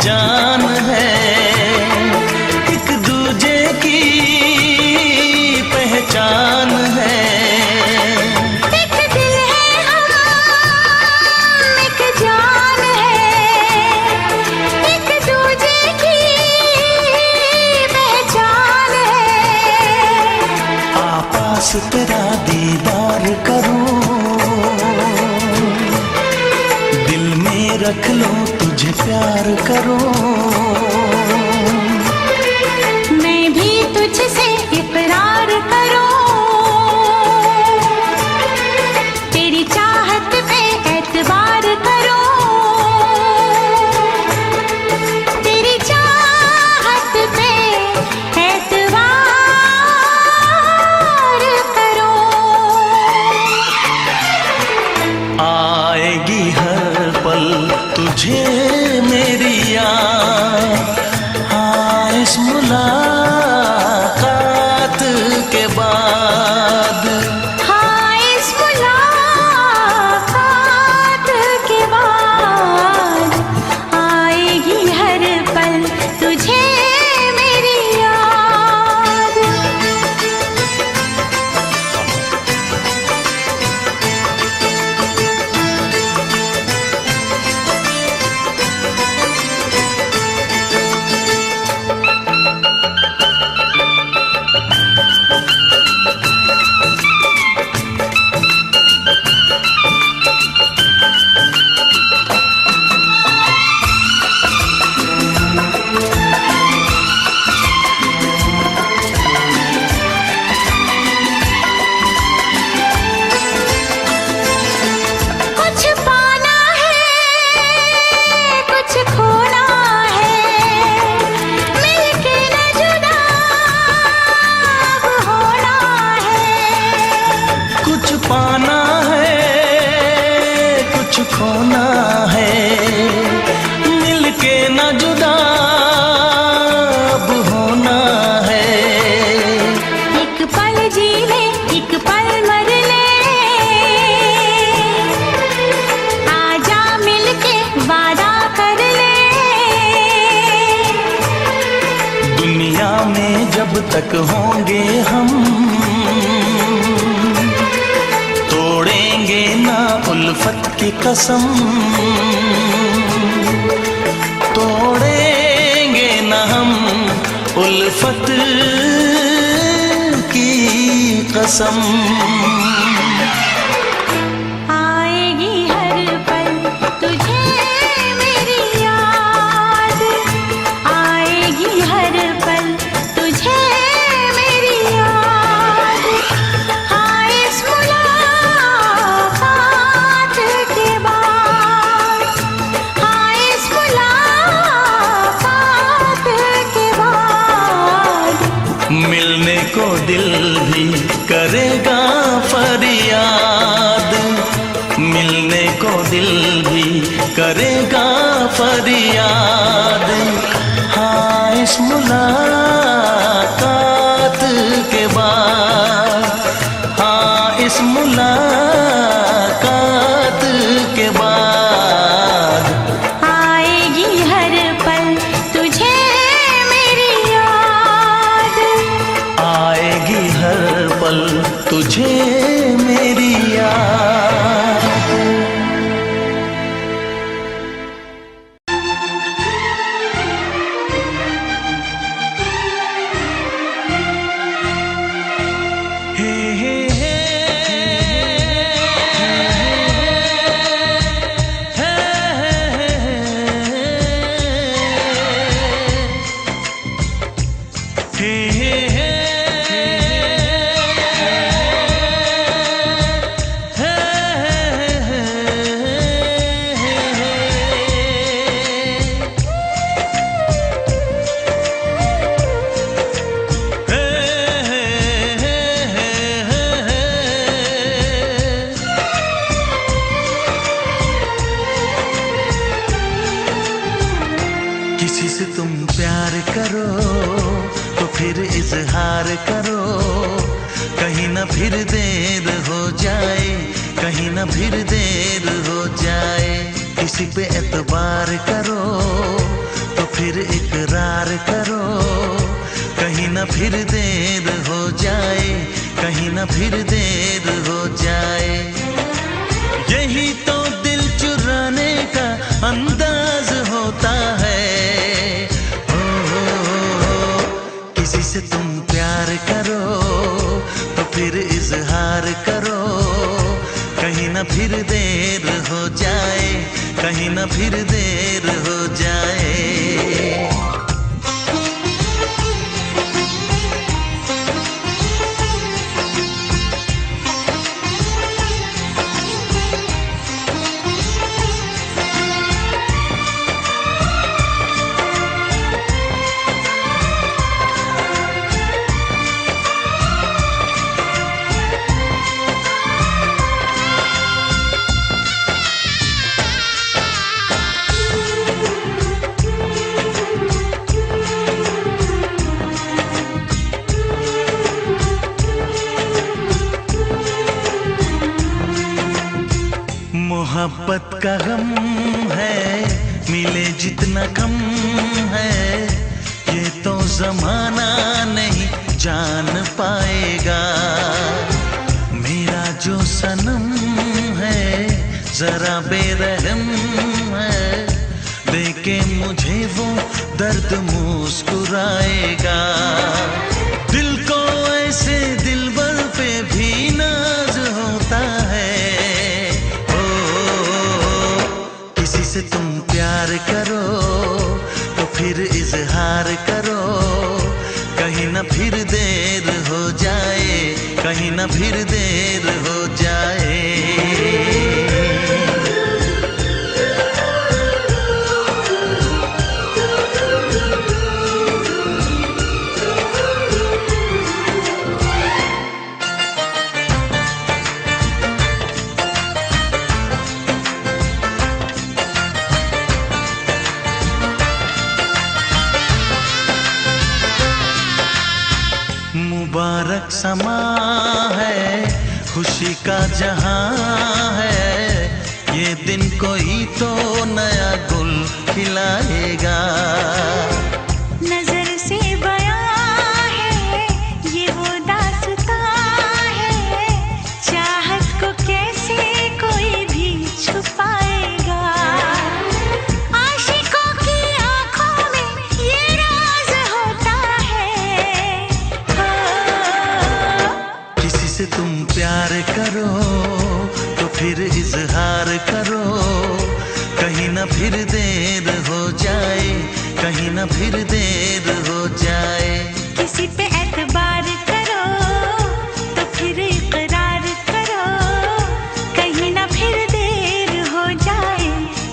जान है, एक दूजे की पहचान है। एक दिल है हम, एक जान है, एक दूजे की पहचान है। आपास तेरा दीदार करूं, दिल में रख लो तुझे प्यार करूं। मैं भी तुझसे इकरार करूं, तेरी चाहत पे एतबार करूं, तेरी चाहत पे एतबार करूं। आएगी हर पल तुझे मेरी याद, हाँ इस मुलाकात के बाद। हाँ इस मुलाकात के बाद आएगी हर पल तुझे मेरी याद। कुछ पाना है, कुछ खोना है, मिलके न जुदा अब होना है। कुछ पाना है, कुछ खोना है, मिलके न जुदा अब होना है। एक पल जी ले, एक पल मर ले, आजा मिलके वादा कर ले। दुनिया में जब तक होंगे हम, तोड़ेंगे ना उल्फत की कसम, तोड़ेंगे ना हम उल्फत की कसम। आएगी हर पल तुझे मेरी याद, आएगी हर पल तुझे मेरी याद। हाँ इस मुलाकात के बाद, हाँ इस मुलाकात के बाद मिलने को दिल भी करेगा फरियाद, मिलने को दिल भी करेगा फरियाद। हाँ इस मुलाकात के बाद, हाँ इस मुलाकात के बाद आएगी हर पल तुझे मेरी याद, आएगी हर पल तुझे मेरी याद। हे हे हे किसी से तुम प्यार करो तो फिर इजहार करो, कहीं ना फिर देर हो जाए, कहीं ना फिर देर हो जाए। किसी पे एतबार करो तो फिर इकरार करो, कहीं ना फिर देर हो जाए, कहीं ना फिर देर हो जाए। यही तो दिल चुराने का अंदाज होता है। किसी से तुम प्यार करो तो फिर इजहार करो, कहीं ना फिर देर हो जाए, कहीं ना फिर देर हो जाए। मोहब्बत का गम है, मिले जितना कम है, ये तो जमाना नहीं जान पाएगा। मेरा जो सनम है जरा बेरहम है, देखे मुझे वो दर्द मुस्कुराएगा। दिल को ऐसे दिलबर पे भी नाज होता है। से तुम प्यार करो तो फिर इजहार करो, कहीं ना फिर देर हो जाए, कहीं ना फिर देर हो जाए। मुबारक समा है, खुशी का जहां है, ये दिन कोई तो नया गुल खिलाएगा। नजर से बयां है ये वो दास्तां है, चाहत को कैसे कोई भी छुपाएगा। आशिकों की आंखों में ये राज होता है। किसी से तुम प्यार करो तो फिर इजहार करो, कहीं ना फिर देर हो जाए, कहीं ना फिर देर हो जाए। किसी पे एतबार करो तो फिर इकरार करो, कहीं ना फिर देर हो जाए,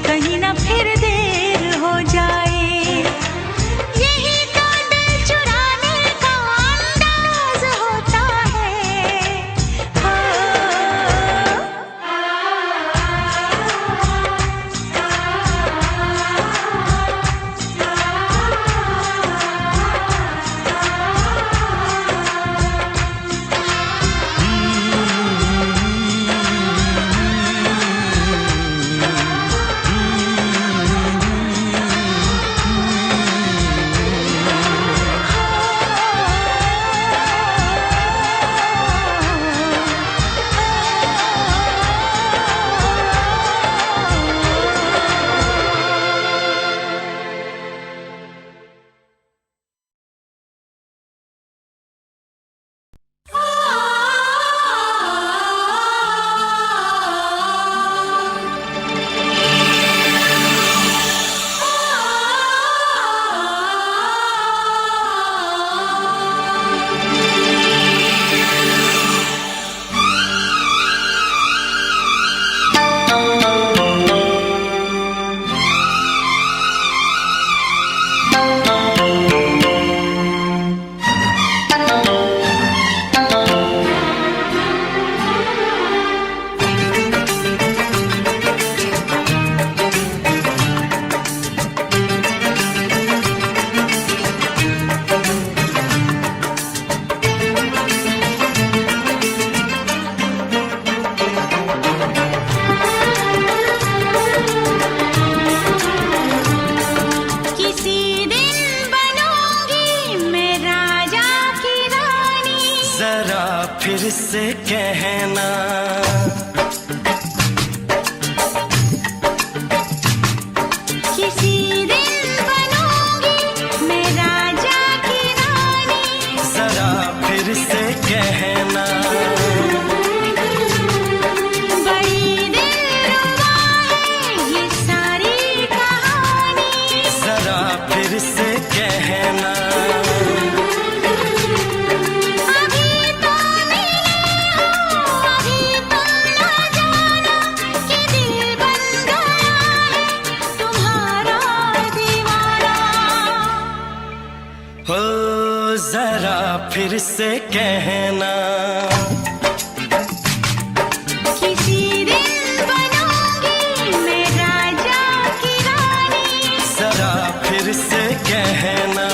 कहीं ना फिर देर हो जाए। यही तो दिल चुराने का अंदाज होता है। हो से कहना। किसी दिन बनूंगी मैं राजा की रानी, जरा फिर से कहना। बड़ी दिलरुबा है ये सारी कहानी, जरा फिर से कहना। अभी तो मिले हो अभी तुम ना जाना कि दिल बन गया है तुम्हारा दीवाना। हो जरा फिर से कहना। किसी दिन बनूंगी मैं राजा की रानी, जरा फिर से कहना।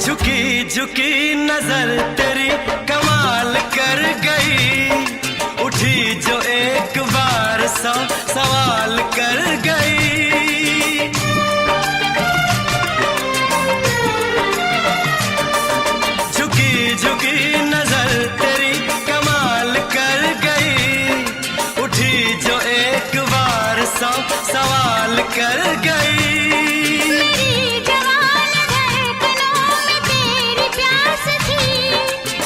झुकी झुकी नजर तेरी कमाल कर गई, उठी जो एक बार 100 सवाल कर गई। झुकी झुकी नजर तेरी कमाल कर गई, उठी जो एक बार 100 सवाल कर गई। मेरी जवान धड़कनों में तेरी प्यास थी,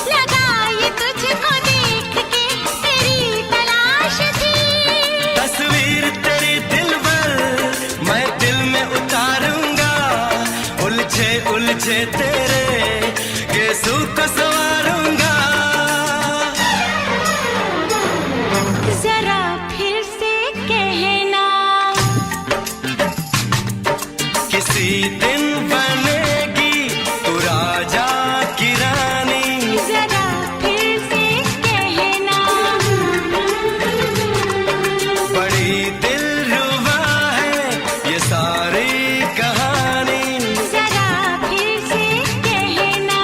लगाई तुझको देख के तेरी तलाश थी। तस्वीर तेरी दिलबर मैं दिल में उतारूंगा, उलझे उलझे तेरे गेसू को संवारूंगा। जरा फिर से कहना। किसी दिन बनेगी तू राजा की रानी, जरा फिर से कहना। बड़ी दिलरुबा है ये सारी कहानी। जरा फिर से कहना।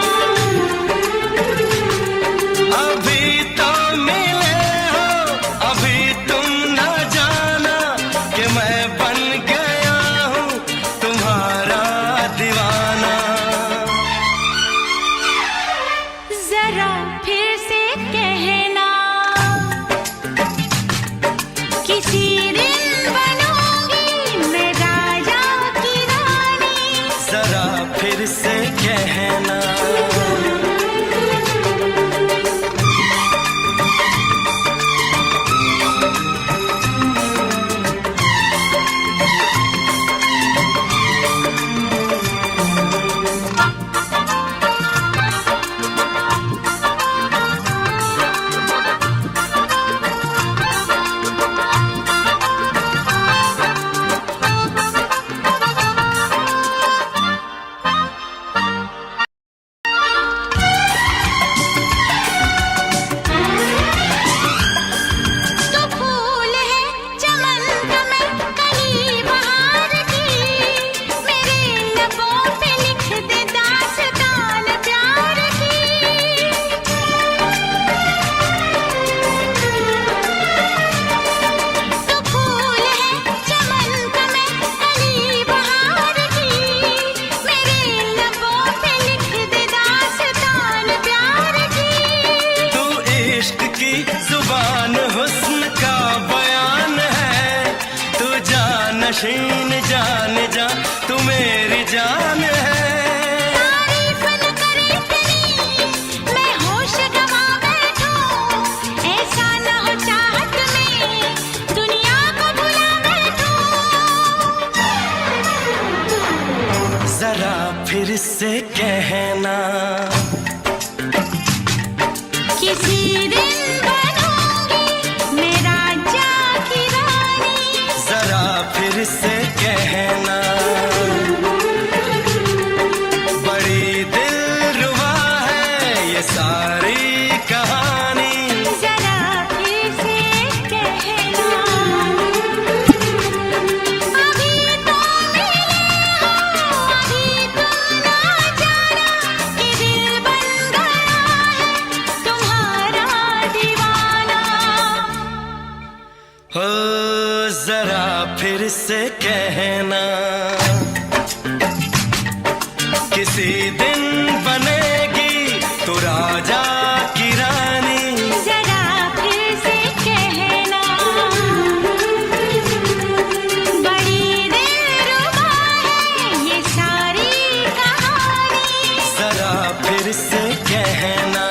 अभी तो मिले हो अभी तुम ना जाना कि मैं बन गया हूँ तुम्हारा दीवाना। जरा फिर से कहना। किसी दिन बनूंगी मैं राजा की रानी, जरा फिर से कहना। तो फूल है चमन का मैं कली बहार की, मेरे लबों पे लिख दे दास्तान प्यार की। तो फूल है चमन का मैं कली बहार की, मेरे लबों पे लिख दे दास्तान प्यार की। तू इश्क की जुबान हुस्न का बयान है, तू जानशीन जान जा तू मेरी जान है। तारीफ न करे तेरी मैं होश गवा बैठूं, ऐसा न हो चाहत में दुनिया को भुला बैठूं। जरा फिर से कहना। किसी दिन बनूंगी मैं राजा की रानी, जरा फिर से कहना। बड़ी जरा फिर से कहना, किसी दिन बनेगी तू राजा की रानी। जरा फिर से कहना, बड़ी दिलरुबा है ये सारी कहानी। जरा फिर से कहना,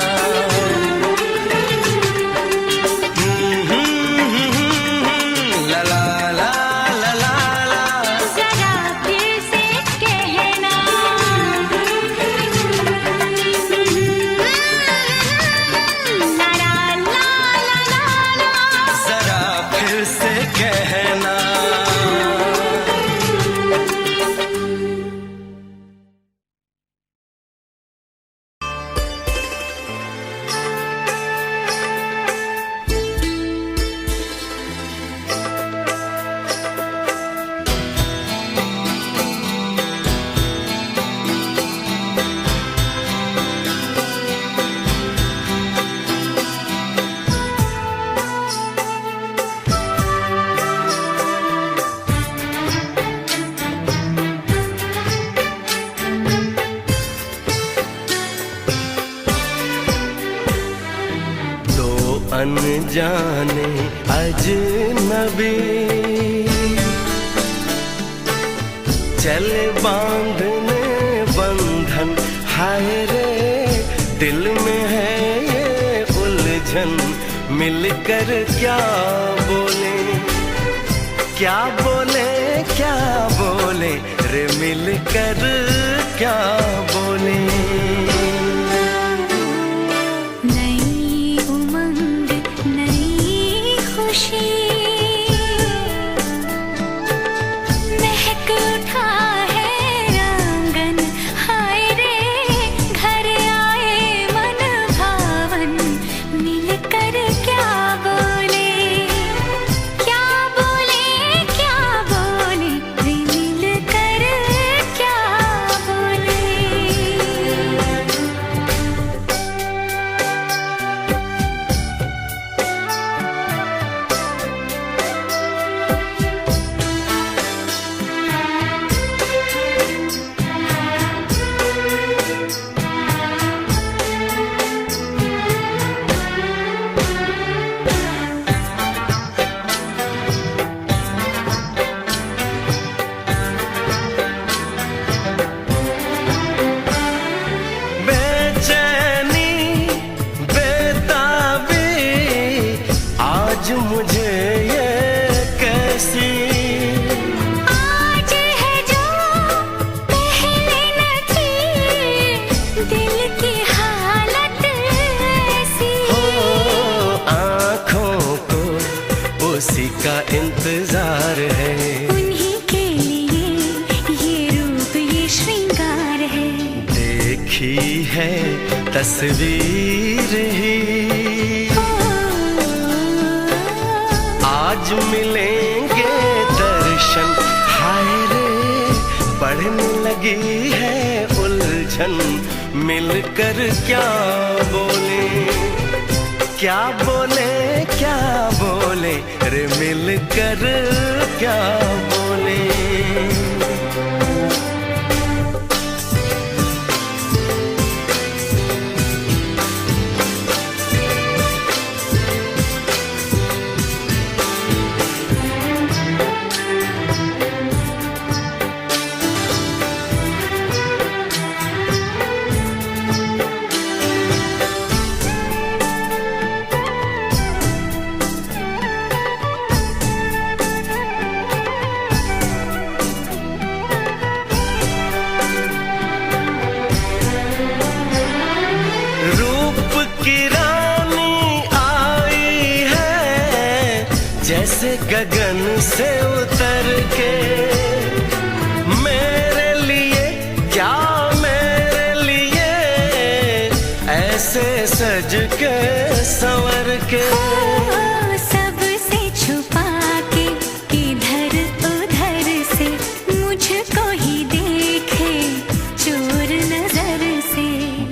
अनजाने अजनबी चले बांधने बंधन, हाय रे दिल में है ये उलझन। मिलकर क्या बोले, क्या बोले, क्या बोले रे, मिलकर क्या बोले। उसी का इंतजार है, उन्हीं के लिए ये रूप ये श्रृंगार है। देखी है तस्वीर ही, आज मिलेंगे दर्शन, हाय रे बढ़ने लगी है उलझन। मिलकर क्या बोले, क्या बोले, क्या बोले रे, मिलकर क्या बोले। जैसे गगन से उतर के, मेरे लिए क्या मेरे लिए ऐसे सज के संवर के। सबसे छुपा के इधर उधर से मुझको ही देखे चोर नजर से।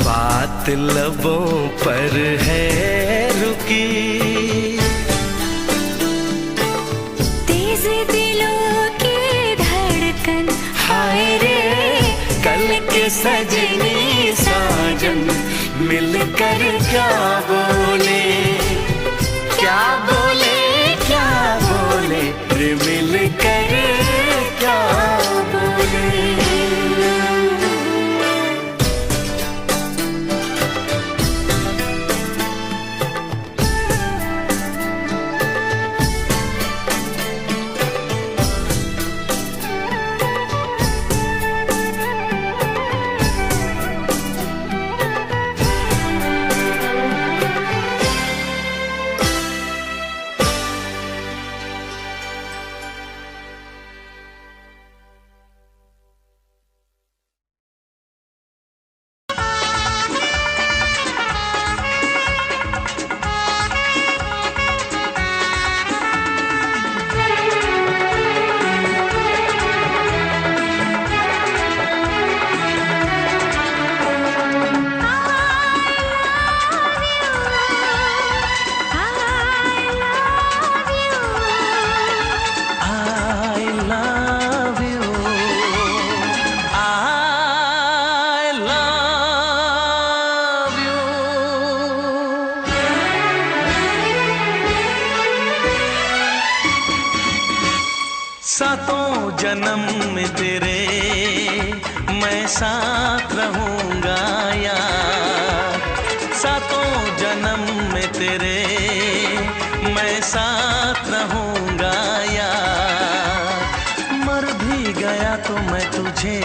बात लबों पर है रुकी, तेज सजन मिलकर क्या बोले, क्या बोले, क्या बोले रे मिलकर क्या बोले। सातों जन्म में तेरे मैं साथ रहूंगा यार, सातों जन्म में तेरे मैं साथ रहूंगा यार। मर भी गया तो मैं तुझे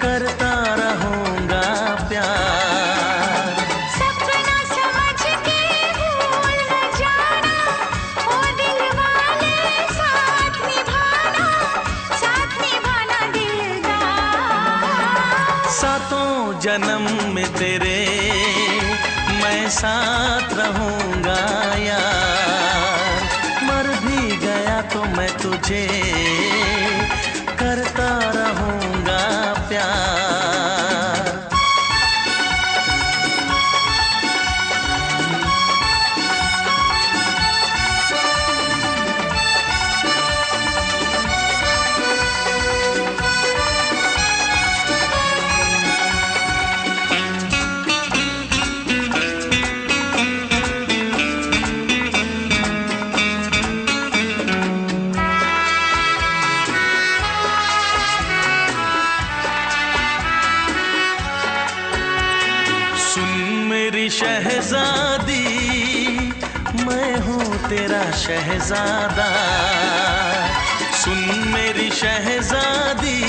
करता रहूंगा प्यार। सपना समझ के भूल न जाना, ओ दिल वाले साथ निभाना दिलदार। सातों जन्म में तेरे मैं साथ रहूंगा यार। मर भी गया तो मैं तुझे करता रहूंगा प्यार। शहजादी मैं हूँ तेरा शहजादा, सुन मेरी शहजादी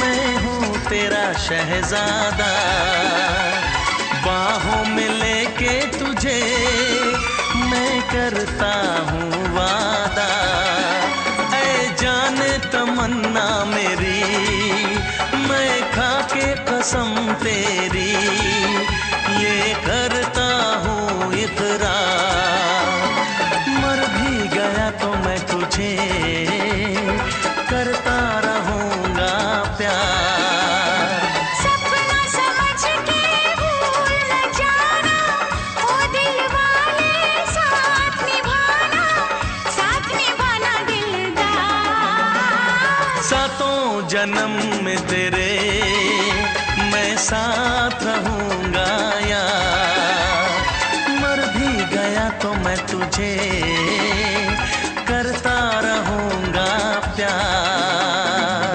मैं हूँ तेरा शहजादा। बाहों में लेके तुझे मैं करता हूँ वादा। ऐ जाने तमन्ना मेरी मैं खा के कसम तेरी ये करता हूँ इकरार। मर भी गया तो मैं तुझे करता रहूंगा प्यार। सपना समझ के भूल न जाना, ओ दिल वाले साथ निभाना दिलदार। सातों जन्म में तेरे मैं साथ रहूंगा यार। मर भी गया तो मैं तुझे करता रहूंगा प्यार।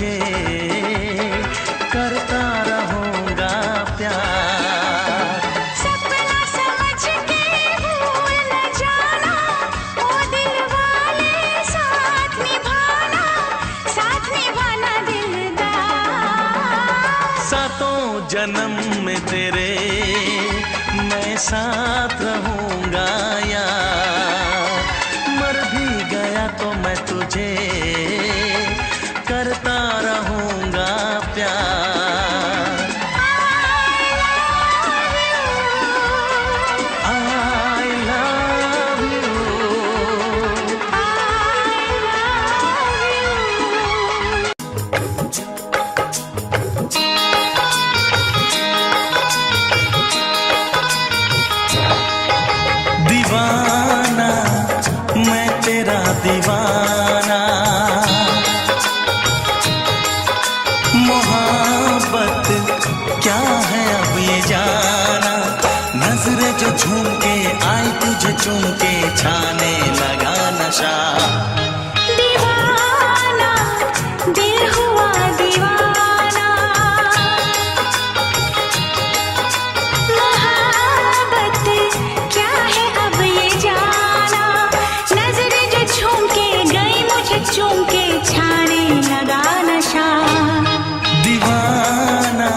तुझे करता रहूंगा प्यार। सपना समझ के भूल न जाना, ओ दिल वाले साथ निभाना दिलदार। सातों जन्म में तेरे मैं साथ रहूंगा यार। मर भी गया तो मैं तुझे करता रहूंगा प्यार। I love you। दीवाना मैं तेरा दीवाना, मोहब्बत क्या है अब ये जाना। नजरें जो झूम के आई तुझे चूम के छाने लगा नशा। दीवाना दिल हुआ दीवाना, मोहब्बत क्या है अब ये जाना। नजरें जो झूम के गई मुझे चूम के छाने लगा नशा। दीवाना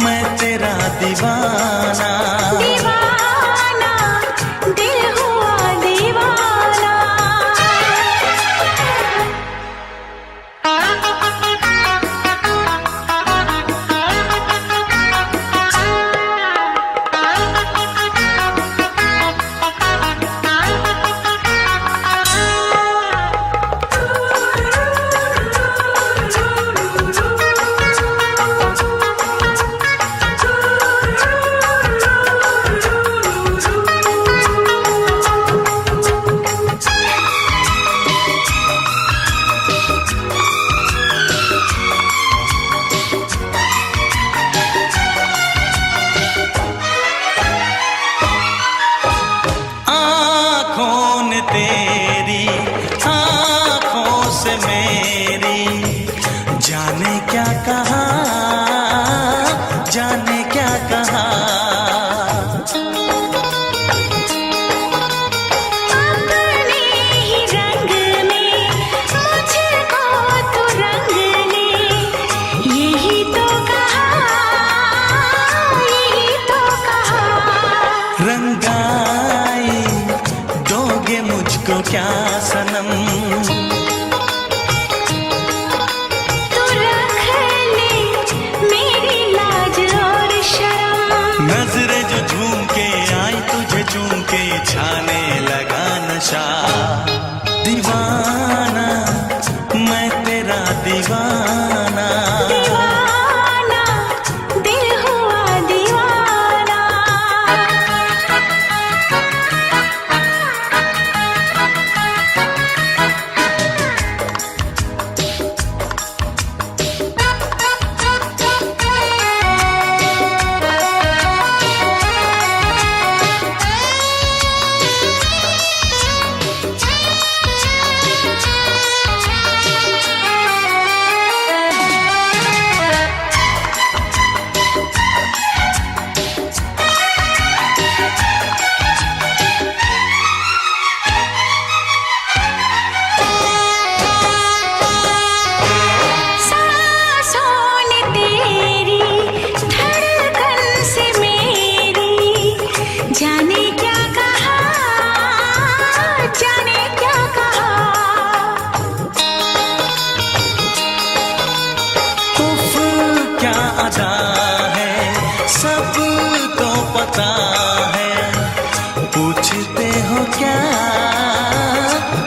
मैं तेरा दीवाना, दीवाना दिल हुआ दीवाना। आँखों ने तेरी आँखों से मेरी जाने क्या कहा, जाने क्या कहा। अपने ही रंग में मुझको तो रंग ले, यही तो कहा, यही तो कहा। रंगाई दोगे मुझको क्या सनम, तू रख ले मेरी लाज और शर्म। नजरें जो झूम के आई तुझे चूम के छाने लगा नशा। दीवाना मैं तेरा दीवाना, दीवाना दिल हुआ दीवाना।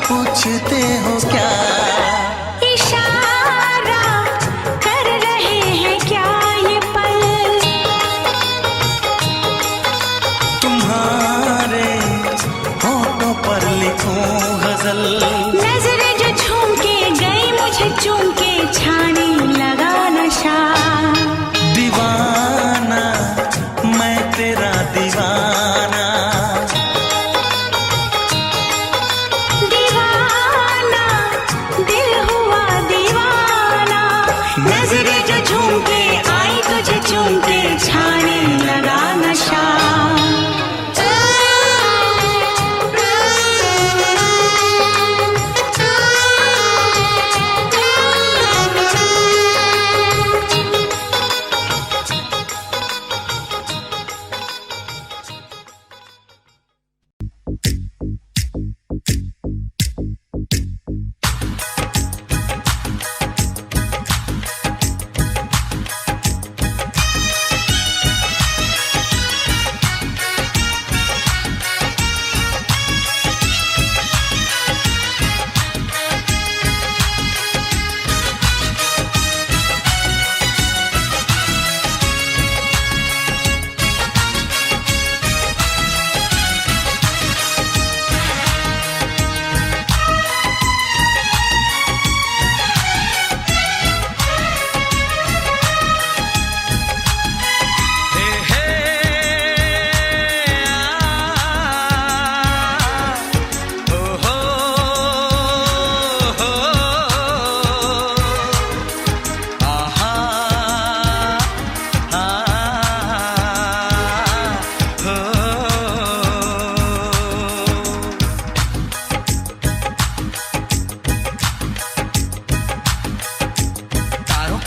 पूछते हो क्या? इशारा कर रहे हैं क्या ये पल? तुम्हारे होठों पर लिखूं गजल। नजरें जो झूम के गई मुझे चूम के छाने लगा नशा। दीवाना मैं तेरा दीवाना, दीवाना दिल हुआ दीवाना।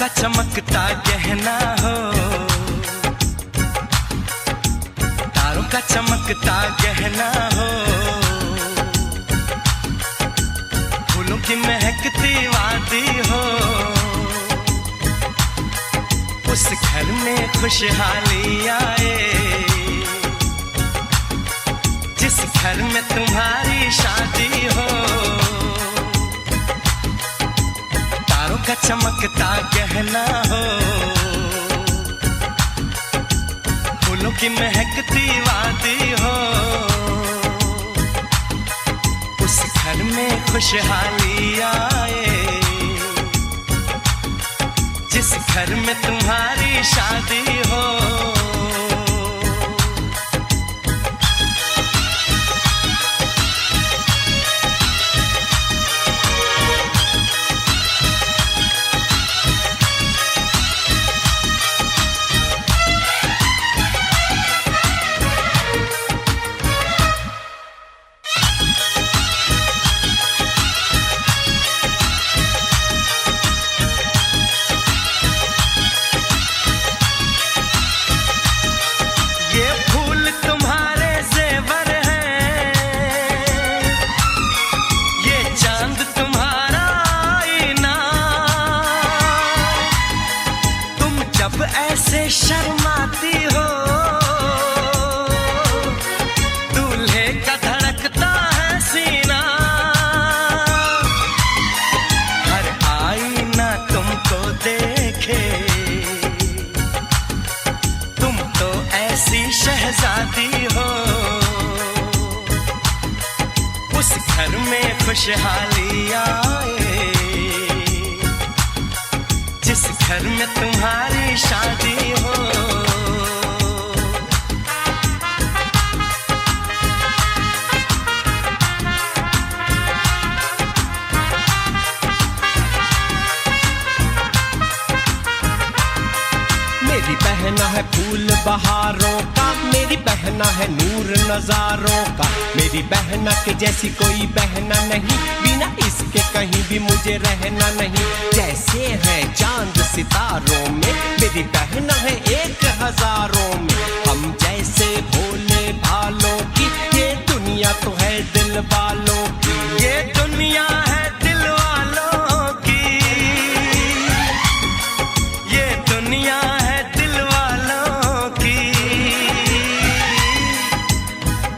का चमकता गहना हो, तारों का चमकता गहना हो, फूलों की महकती वादी हो, उस घर में खुशहाली आए, जिस घर में तुम्हारी शादी हो। तारों का चमकता गहना हो, फूलों की महकती वादी हो, उस घर में खुशहाली आए, जिस घर में तुम्हारी शादी हो। ऐसे शर्माती हो, दूल्हे का धड़कता है सीना, हर आईना तुमको देखे, तुम तो ऐसी शहजादी हो, उस घर में खुशहाली आए, जिस घर में तुम्हारी शादी हो। मेरी बहना है फूल बहारों का, मेरी बहना है नूर नजारों का, मेरी बहना के जैसी कोई बहना नहीं, बिना इसके कहीं भी मुझे रहना नहीं। जैसे है चांद सितारों में, मेरी बहना है 1000 में, हम जैसे भोले भालों की, ये दुनिया तो है दिल वालों की, ये दुनिया है दिल वालों की, ये दुनिया है दिल वालों की।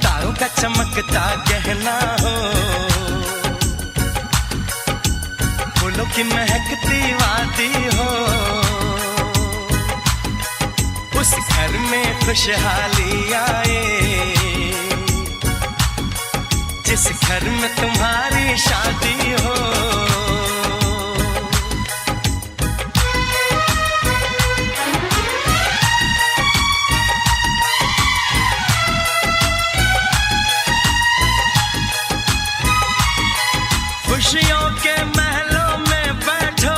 तारों का चमकता गहना हो, फूलों की महकती वादी हो, उस घर में खुशहाली आए, जिस घर में तुम्हारी शादी हो। खुशियों के महलों में बैठो,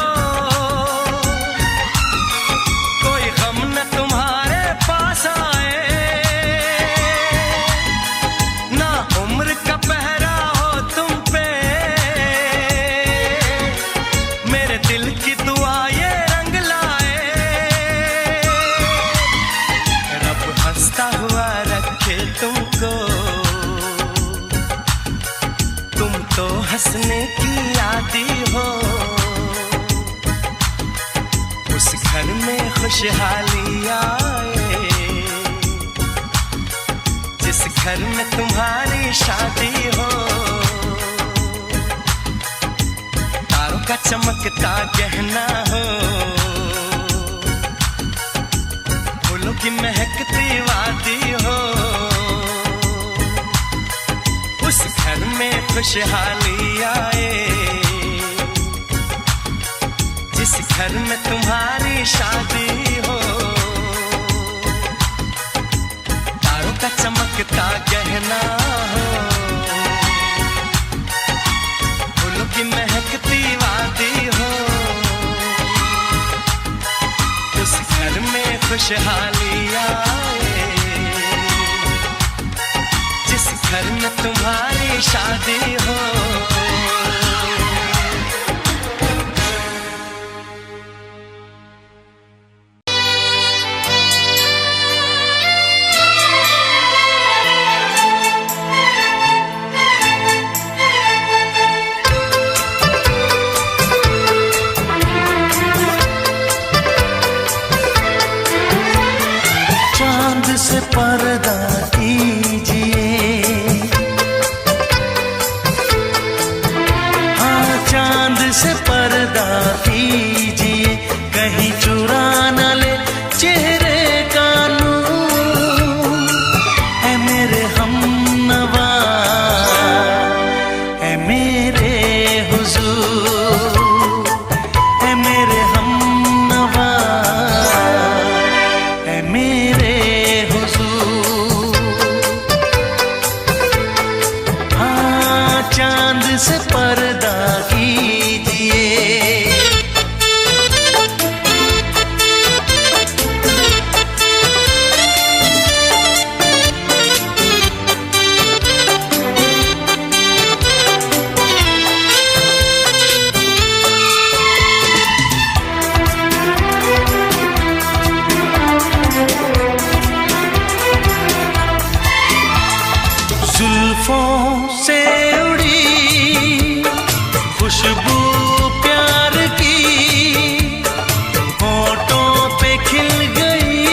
कोई गम न तुम्हारे पास आए, ना उम्र का पहरा हो तुम पे, मेरे दिल की दुआ ये रंग लाए, रब हंसता हुआ रखे तुमको, तुम तो हंसने की आदी हो, उस घर में खुशहाली आए, जिस घर में तुम्हारी शादी हो। तारों का चमकता गहना हो, फूलों की महकती वादी हो, उस घर में खुशहाली आए, जिस घर में तुम्हारी शादी हो। तारों का चमकता गहना हो, फूलों की महकती वादी हो, उस घर में खुशहाली आए, जिस घर में तुम्हारी शादी हो। से पर्दा कीजिए, हाँ चांद से पर्दा कीजिए, कहीं चुरा न ले चेहरे का नूर। ऐ मेरे हमनवा, ऐ मेरे हुजूर, ऐ मेरे हमनवा, ऐ मेरे हुजूर। हाँ चांद से पर्दा कीजिए। जुल्फों से उड़ी खुशबू प्यार की, होठों पे खिल गई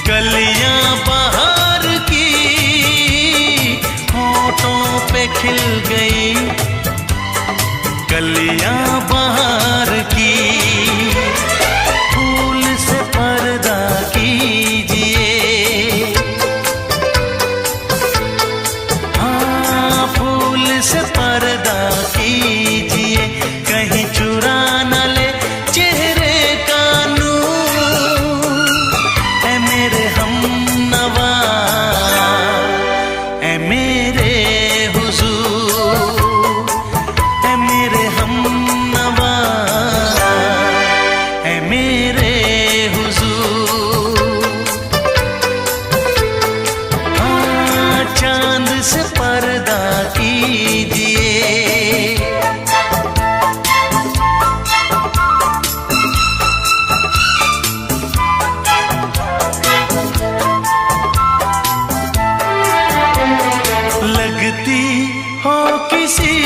कलियां बहार की, होठों पे खिल गई कलियां बहार की। फूल से पर्दा कीजिए, से पर्दा कीजिए, कहीं चुरा न ले चेहरे का नूर। ऐ मेरे हमनवा, ऐ मेरे हुजूर, ऐ मेरे हमनवा, ऐ मेरे हुजूर। हाँ चांद से पर्दा कीजिए। लगती हो किसी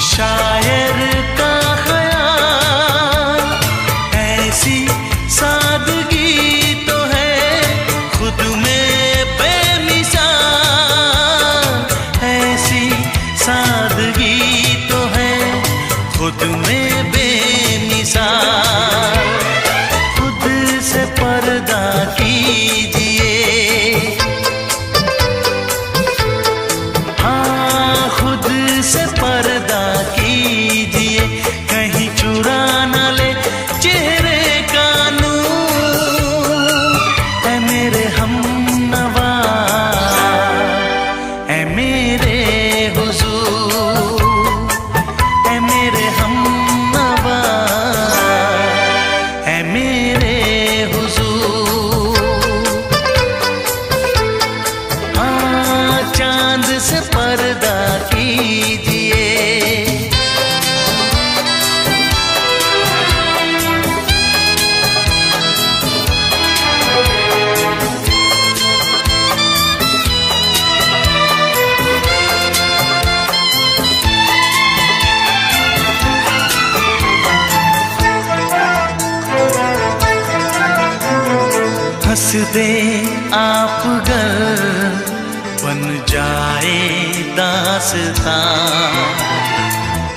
शायर का ख्याल, ऐसी सादगी तो है खुद में बेमिसाल, ऐसी सादगी तो है खुद में बेमिसाल। खुद से पर्दा कीजिए, हाँ खुद से पर्दा कीजिए, कहीं चुरा न ले चेहरे का नूर। ऐ मेरे हमनवा, ऐ मेरे हुजूर, ऐ मेरे हमनवा, ऐ मेरे हुजूर। हाँ चांद से पर्दा कीजिए। हंस दे आप गर बन जाए दास्तां,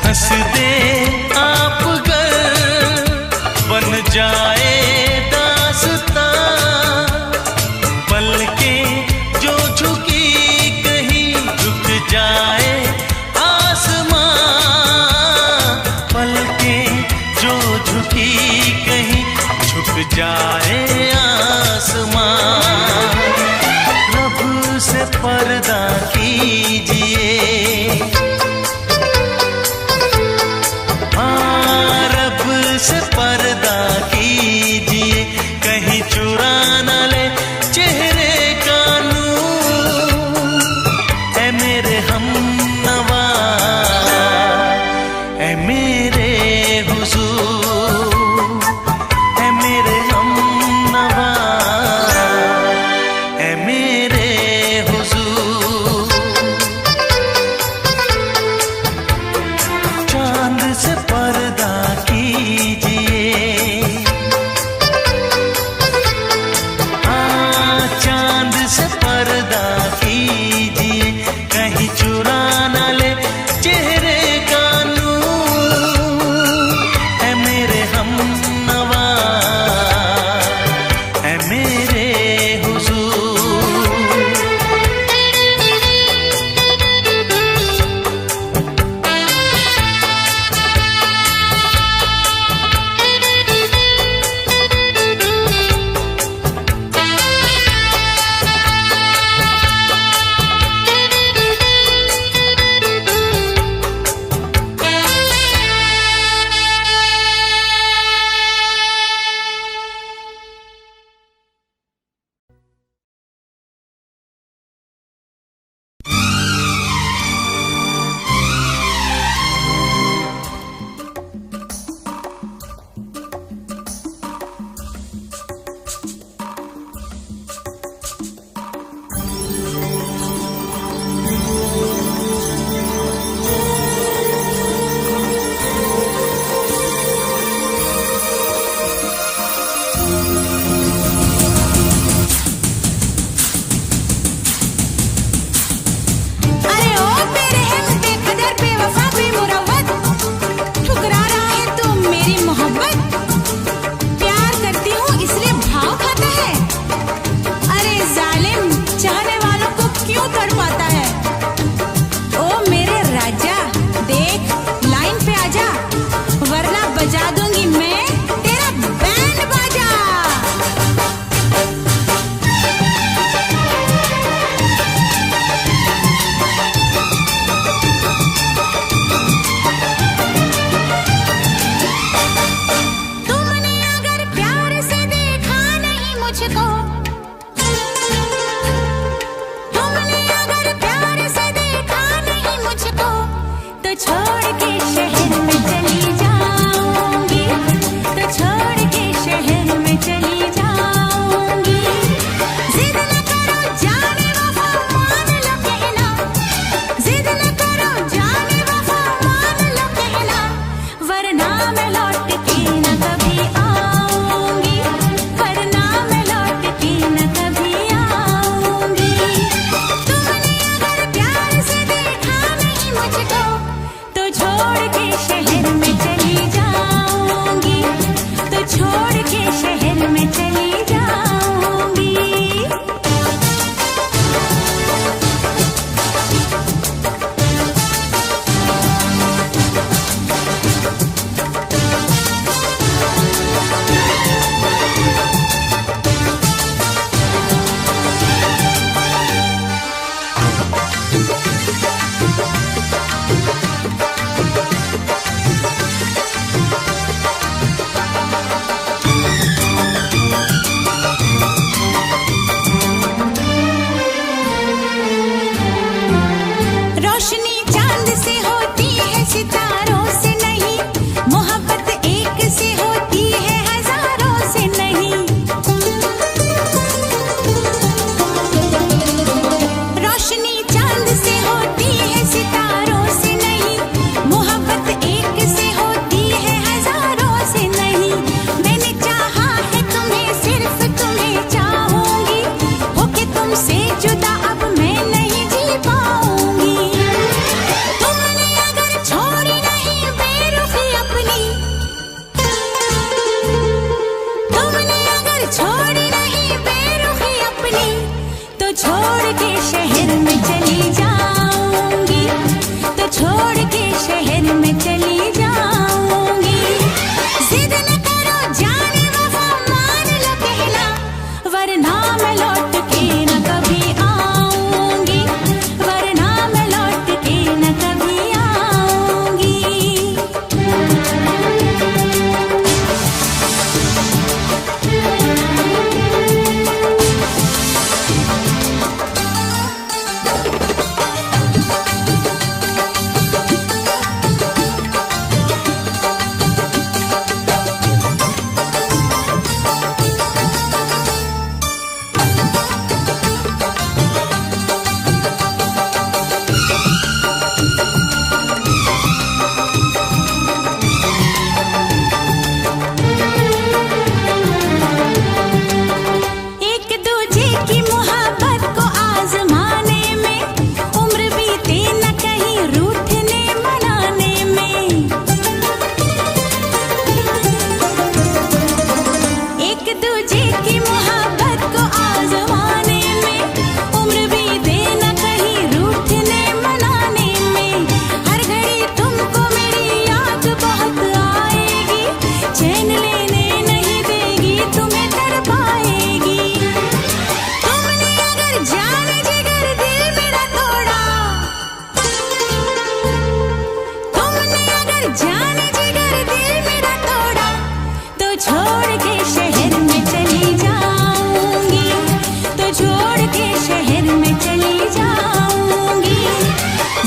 हंस दे आप गर बन जाए दास्तां। पलकें जो झुकी कहीं झुक जाए आसमां, पलकें जो झुकी कहीं झुक जाए आसमां। रब से पर्दा कीजिए, हाँ रब से पर्दा कीजिए, कहीं चुरा न ले चेहरे का नूर। ऐ मेरे हमनवा, ऐ मेरे हुजूर, ऐ मेरे हमनवा, ऐ मेरे हुजूर। चांद से पर्दा कीजिए, वरना मैं लौट के न कभी आऊंगी, वरना मैं लौट के न कभी आऊंगी। तुमने अगर प्यार से देखा नहीं मुझको तो छोड़ के शहर में चली जाऊंगी, तो छोड़ के शहर में चली जाऊंगी। रोशनी चांद से होती है सितारों से नहीं, मोहब्बत एक से होती है हजारों से नहीं। रोशनी चांद से होती है सितारों से नहीं, मोहब्बत एक से होती है हजारों से नहीं। मैंने चाहा है तुम्हें, सिर्फ तुम्हें चाहूंगी, होके तुमसे जुदा अब मैं नहीं जी पाऊंगी। तुमने अगर छोड़ी नहीं बेरुखी अपनी, तुमने अगर छोड़ी नहीं बेरुखी अपनी, तो छोड़ के शहर में चली जाऊंगी, तो छोड़ के शहर में चली जाऊंगी। जिद न करो जाने वफा, मान लो कहना, वरना मैं लौट के न कभी आऊंगी, वरना मैं लौट के न कभी आऊंगी। एक दूजे की मोहब्बत को आजमाने में, उम्र बीते न कहीं रूठने मनाने में। एक दूजे की मोहब्बत को आजमाने में, उम्र बीते न कहीं रूठने मनाने में। हर घड़ी तुमको मेरी याद बहुत आएगी, चैन लेने नहीं देगी, तुम्हें तड़पाएगी। तुमने अगर जाने जिगर दिल मेरा तोड़ा, तुमने अगर जाने जिगर दिल मेरा तोड़ा, तो छोड़ के शहर में चली जाऊंगी, तो छोड़ के शहर में चली जाऊंगी।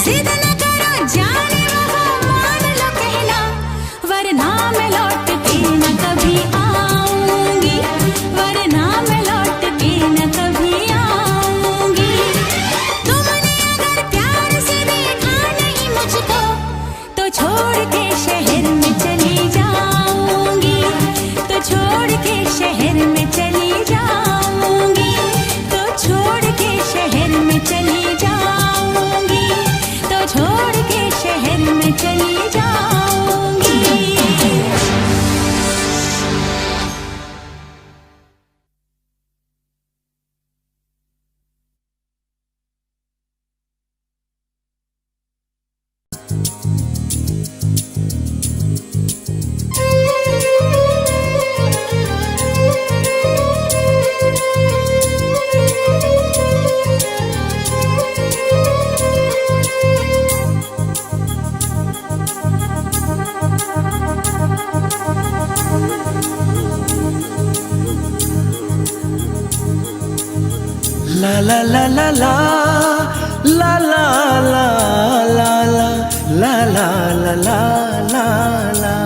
जिद न करो जाने वफा, मान लो कहना, वरना मैं लौट के न कभी आऊंगी, वरना मैं लौट के न कभी आऊंगी। तुमने अगर प्यार से देखा नहीं मुझको तो छोड़ के शहर में चली जाऊंगी, तो छोड़ के शहर में चली जाऊंगी, तो छोड़ के शहर में चली जाऊंगी, तो छोड़ के शहर में चली जाऊंगी। La la la la la la la la la la la la la la la la।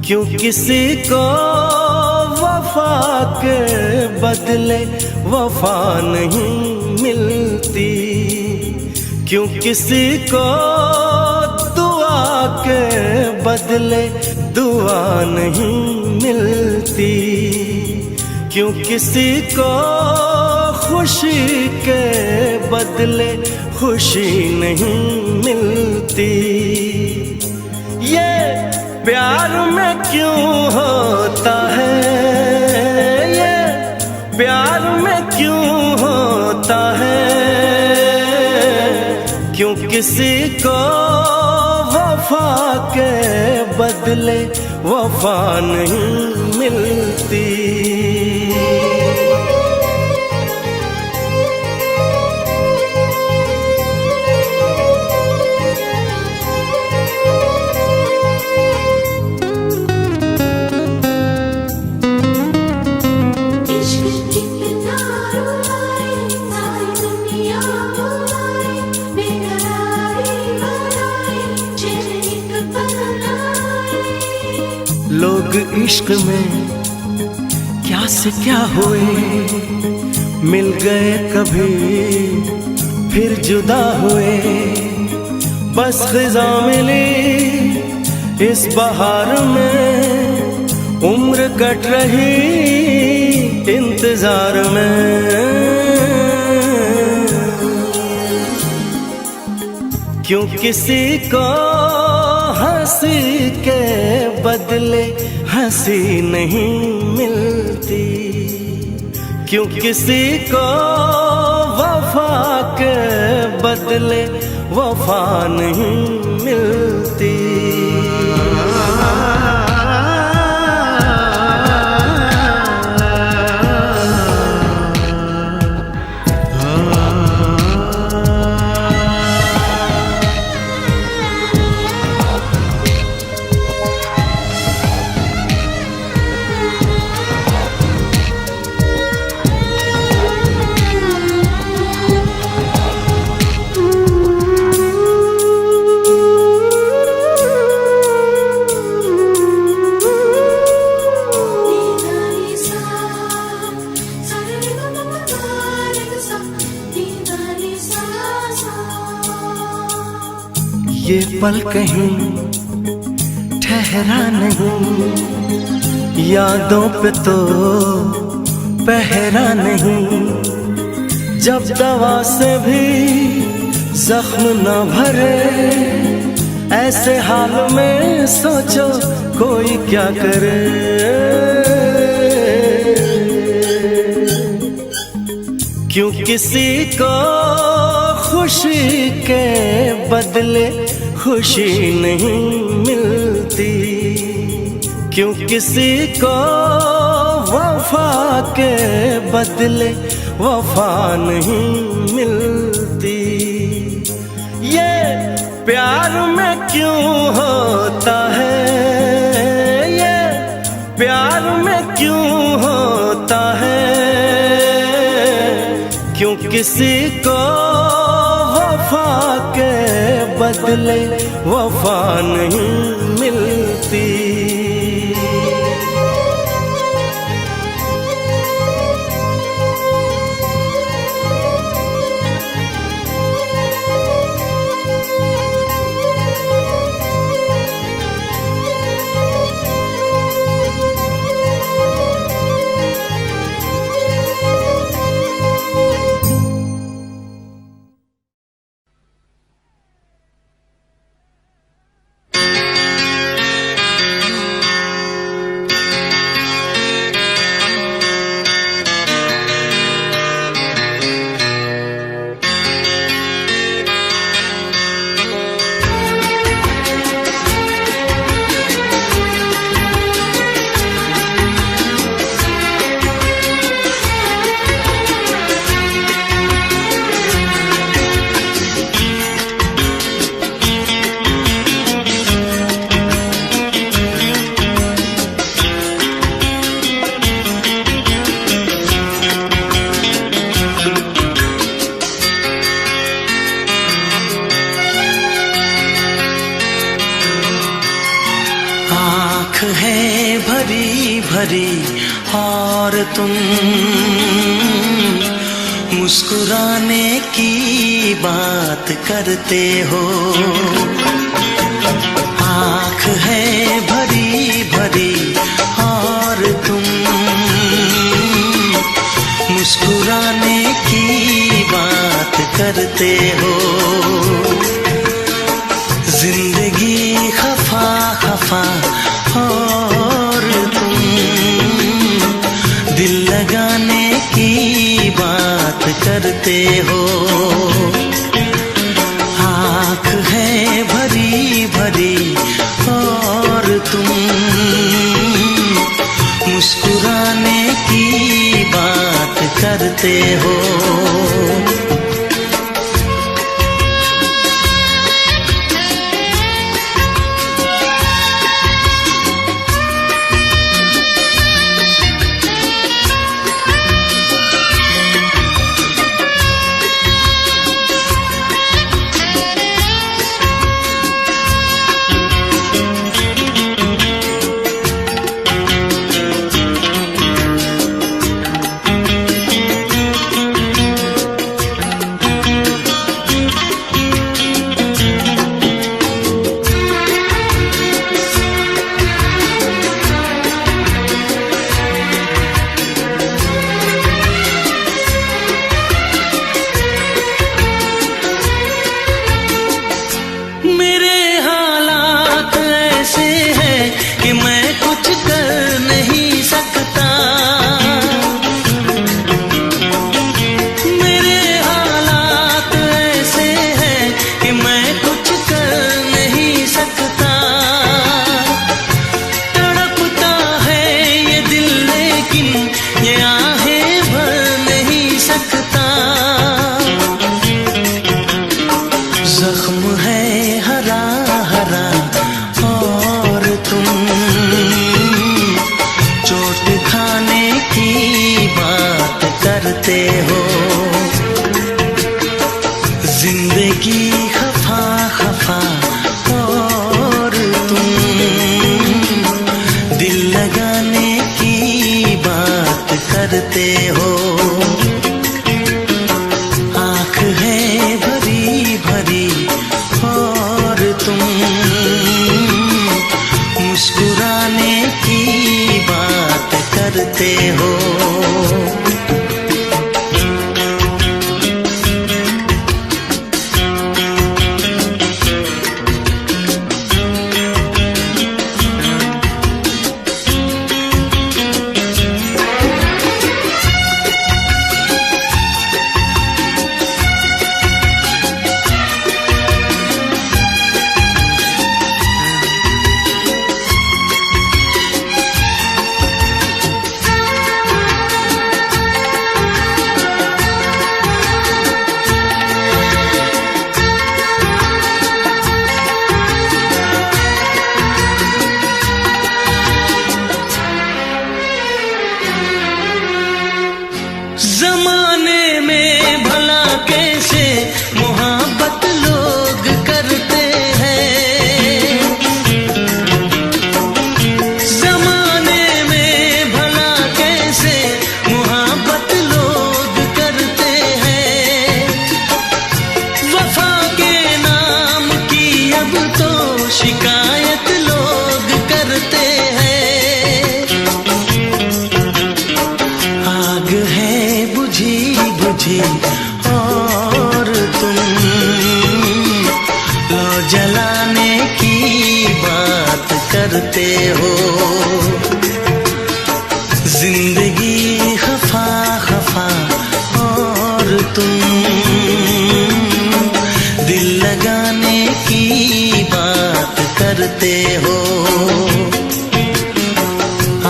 क्यों किसी को वफा के बदले वफा नहीं मिलती, क्यों किसी को दुआ के बदले दुआ नहीं मिलती, क्यों किसी को खुशी के बदले खुशी नहीं मिलती। ये प्यार में क्यों होता है, ये प्यार में क्यों होता है, क्यों किसी को वफा के बदले वफा नहीं मिलती। लोग इश्क में क्या से क्या हुए, मिल गए कभी फिर जुदा हुए। बस ख़िज़ा मिली इस बहार में, उम्र कट रही इंतजार में। क्यों किसी को हंसी के बदले हंसी नहीं मिलती, क्यों किसी को वफा के बदले वफा नहीं मिलती। ये पल कहीं ठहरा नहीं, यादों पे तो पहरा नहीं। जब दवा से भी जख्म न भरे, ऐसे हाल में सोचो कोई क्या करे। क्यों किसी को खुशी के बदले खुशी नहीं मिलती, क्यों किसी को वफा के बदले वफा नहीं मिलती। ये प्यार में क्यों होता है, ये प्यार में क्यों होता है, क्यों किसी को वफा के बदले वफा नहीं मिलती। है भरी भरी और तुम मुस्कुराने की बात करते हो। करते हो। जिंदगी खफा खफा और तुम दिल लगाने की बात करते हो। आँख है भरी भरी और तुम मुस्कुराने की बात करते हो। जख्म है हरा हरा और तुम चोट खाने की बात करते हो। जिंदगी खफा खफा और तुम दिल लगाने की बात करते हो। आँख है भरी भरी और तुम मुस्कुराने की बात करते हो। जमाने में भला कैसे मोहब्बत लोग करते हैं। जमाने में भला कैसे मोहब्बत लोग करते हैं। वफा के नाम की अब तो शिकायत लोग करते हैं। आग है बुझी बुझी और तुम लो जलाने की बात करते हो। जिंदगी खफा खफा और तुम दिल लगाने की बात करते हो।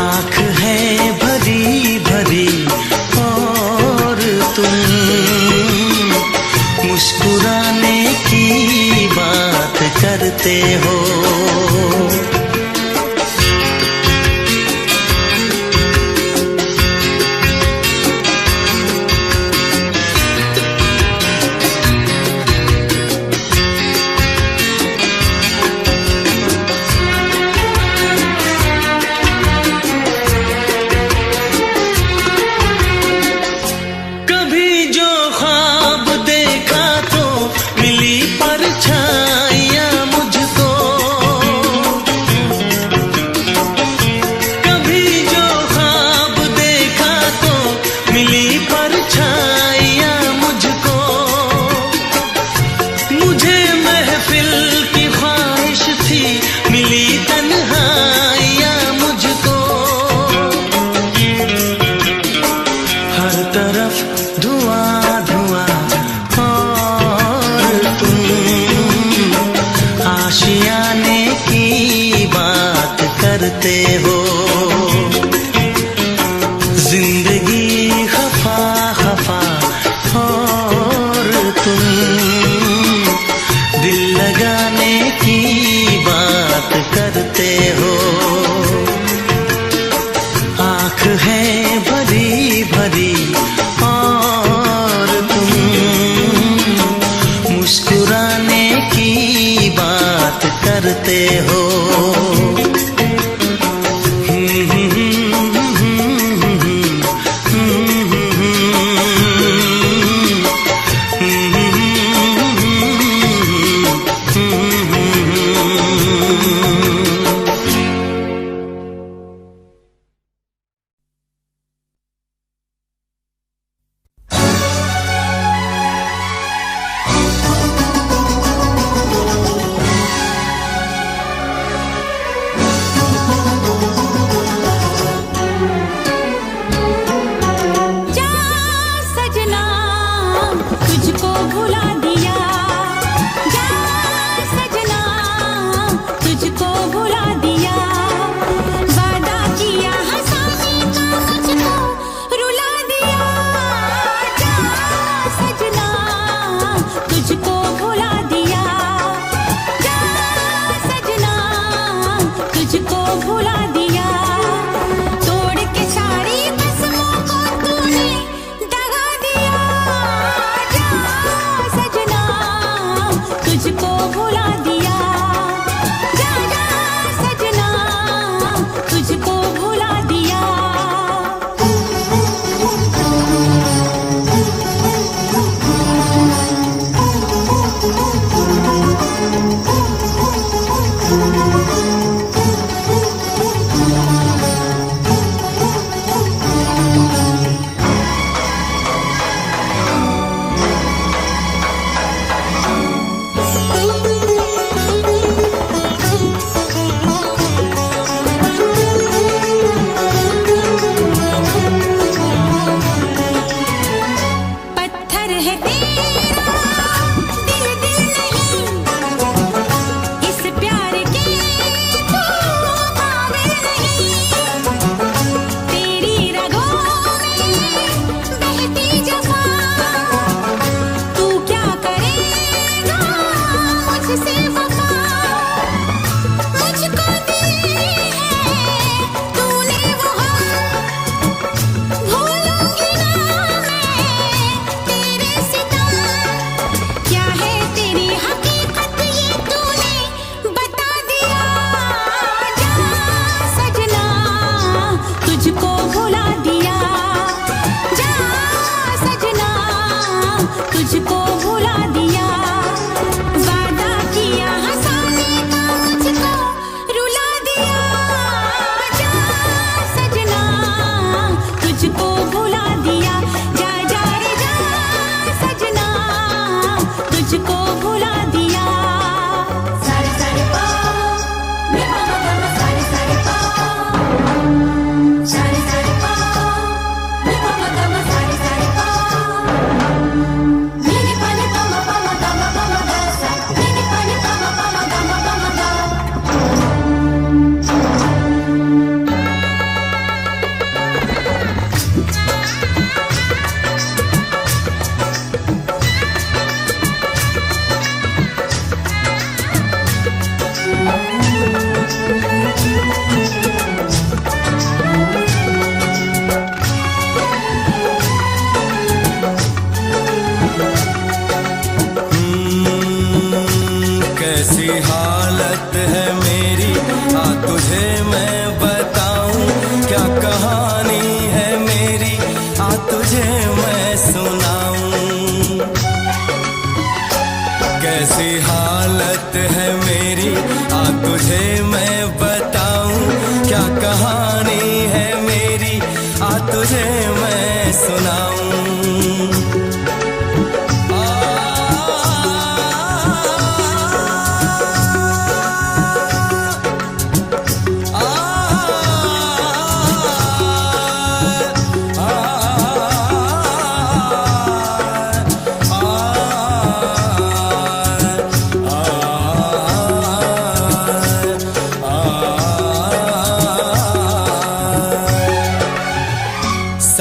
आँख है भरी भरी और तुम मुस्कुराने की बात करते हो। करते हो। जिंदगी खफा खफा और तुम दिल लगाने की बात करते हो। आँख है भरी भरी और तुम मुस्कुराने की बात करते हो।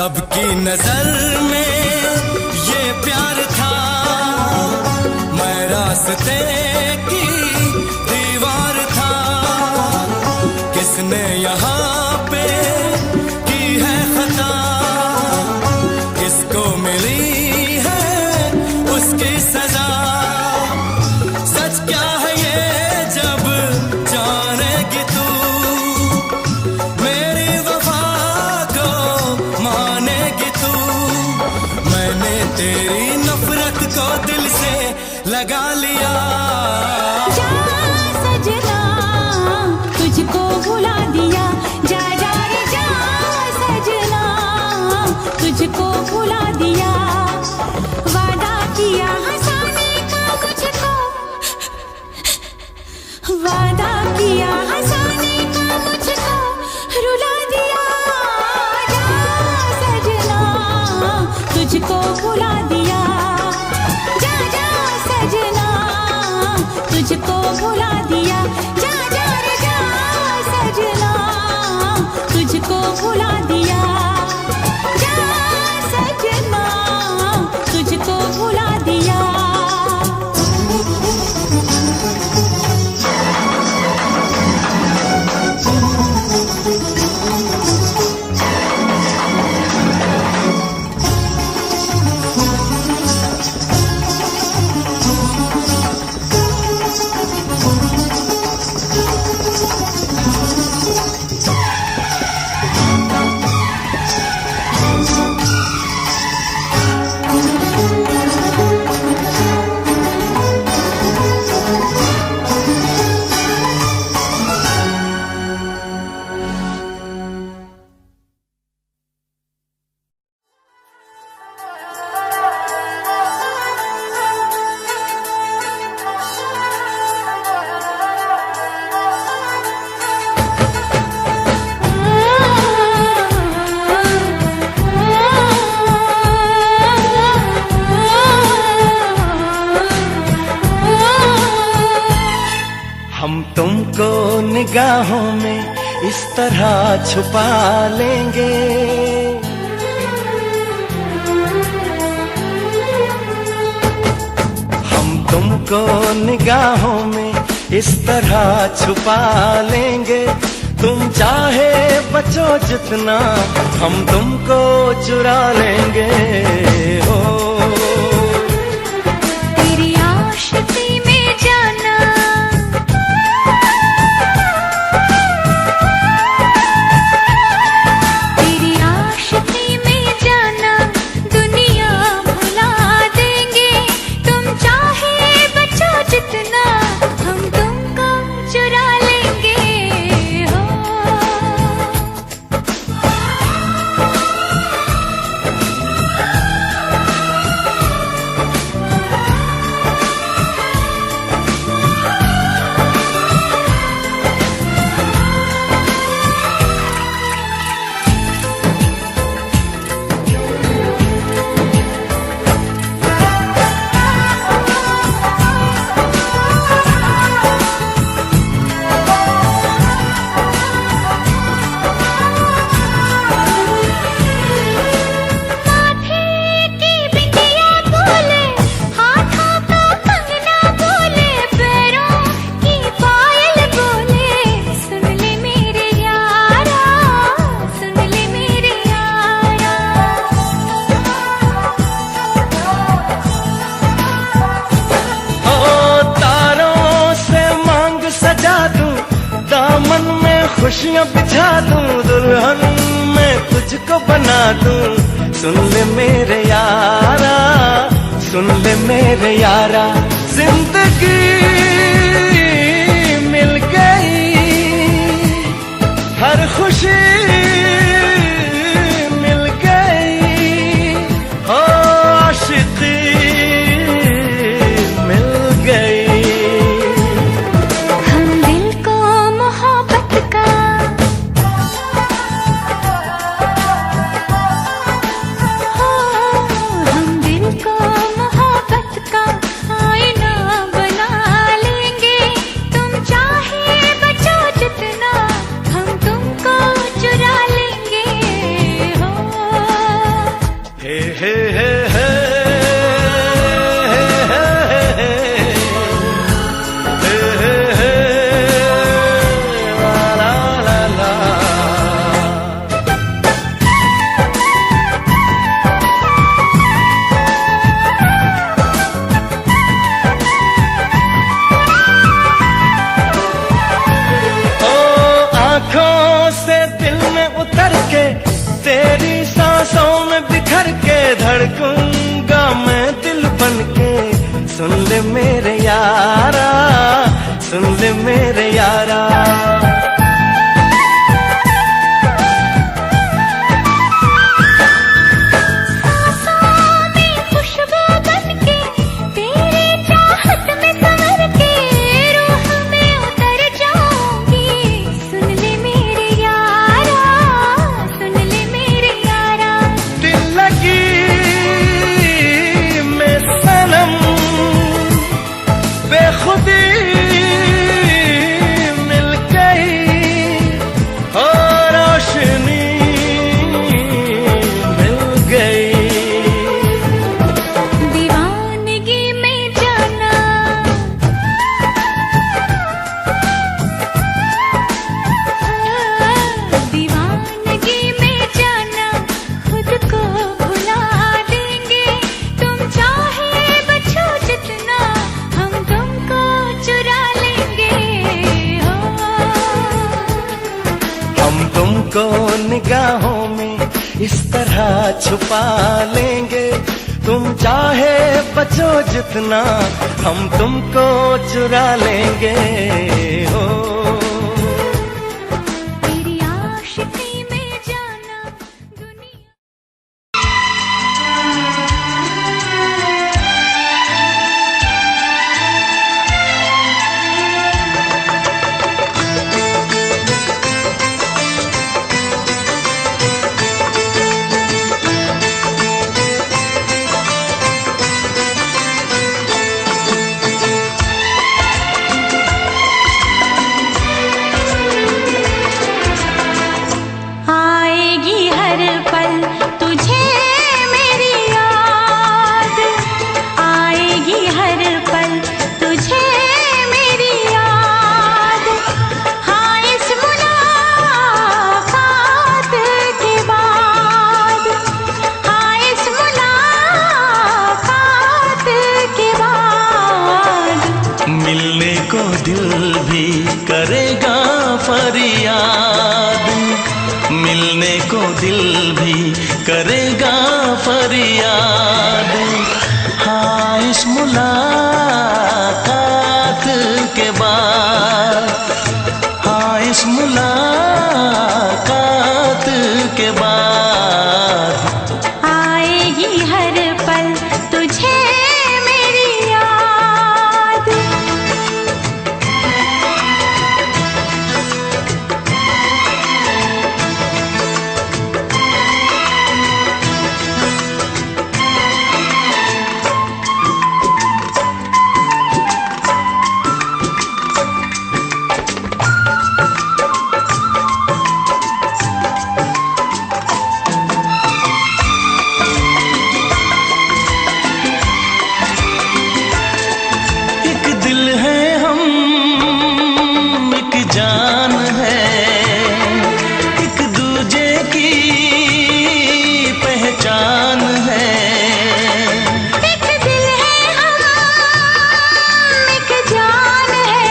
सबकी नजर में ये प्यार था, मैं रास्ते की दीवार था। किसने यहाँ पे की है खता, किसको मिली है उसकी सजा। सच क्या है ये जब जानेगी तू, मेरी वफा को मानेगी तू। मैंने तेरी नफरत को दिल से लगा लिया। जा सजना तुझको भुला दिया, जा जा रे जा सजना तुझको भुला दिया। वादा किया हंसाने का मुझको, वादा किया हंसाने का मुझको रुला दिया। जा सजना तुझको भुला दिया, जा जा सजना तुझको भुला दिया। जा जा रे जा सजना तुझको भुला दिया, जा सजना तुझको भुला दिया। हम तुमको निगाहों में इस तरह छुपा लेंगे, हम तुमको निगाहों में इस तरह छुपा लेंगे। तुम चाहे बचो जितना, हम तुमको चुरा लेंगे। हो तेरी आशिकी में जाना, तेरी आशिकी में जाना दुनिया भुला देंगे। तुम चाहे बचो जितना, हम तुमको चुरा लेंगे। हो खुशियाँ बिछा दूं, दुल्हन मैं तुझको बना दूं। सुन ले मेरे यारा, सुन ले मेरे यारा, जिंदगी मिल गई, हर खुशी मिल गई। हो आशिकी मिल गई। हम दिल को मोहब्बत का, हम दिल को मोहब्बत का आईना बना लेंगे। तुम चाहे बचो जितना, हम तुमको चुरा तुमको निगाहों में इस तरह छुपा लेंगे, तुम चाहे बचो जितना हम तुमको चुरा लेंगे। हो तेरी आशिकी में जाना दुनिया। आएगी हर पल तुझे मेरी याद, आएगी हर पल तुझे मेरी याद। हाँ इस मुलाकात के बाद, हाँ इस मुलाकात के बाद मिलने को दिल भी करेगा फरियाद, मिलने को दिल भी करेगा फरियाद। हाँ इस मुलाकात के बाद, हाँ इस मुलाकात के बाद आएगी हर पल तुझे मेरी याद। एक दिल है हम, एक जान है, एक दूजे की पहचान है। एक दिल है हम, एक जान है,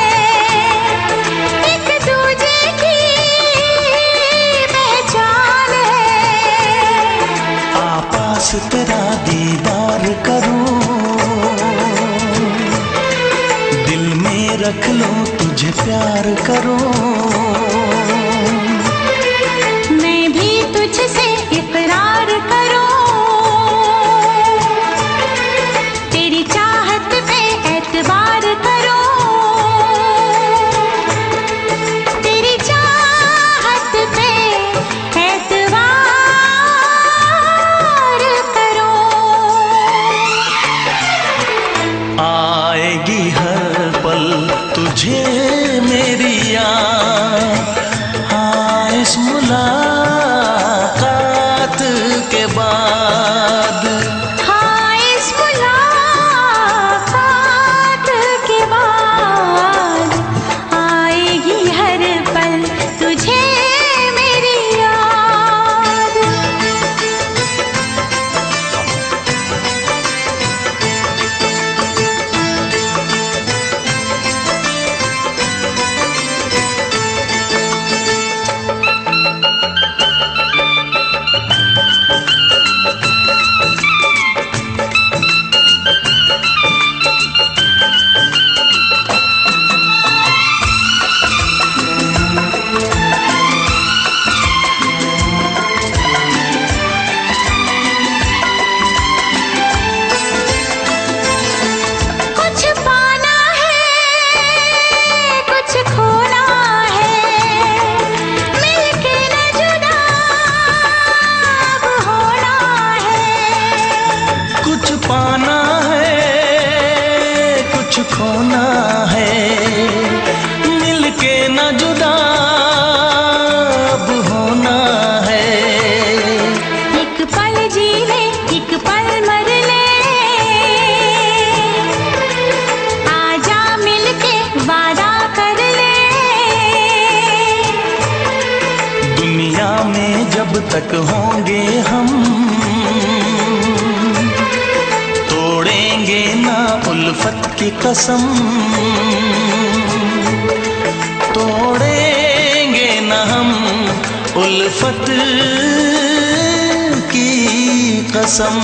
एक दूजे की पहचान है। आपास तेरा दीदार करूं, दिल में रख लो तुझे प्यार करूं। मैं भी तुझसे इकरार करूं, तेरी चाहत पे एतबार करूं, तेरी चाहत पे एतबार करूं। आएगी हर पल तुझे मेरी याद, हाँ इस मुलाकात के बाद। हाँ इस मुलाकात के बाद आएगी हर पल तुझे मेरी याद। कुछ पाना है, कुछ खोना है, मिलके न जुदा अब होना है। कुछ पाना है, कुछ खोना है, मिलके न जुदा अब होना है। एक पल जी ले, एक पल मर ले, आजा मिलके वादा कर ले। दुनिया में जब तक होंगे हम, तोड़ेंगे ना उल्फत की कसम, तोड़ेंगे ना हम उल्फत की कसम।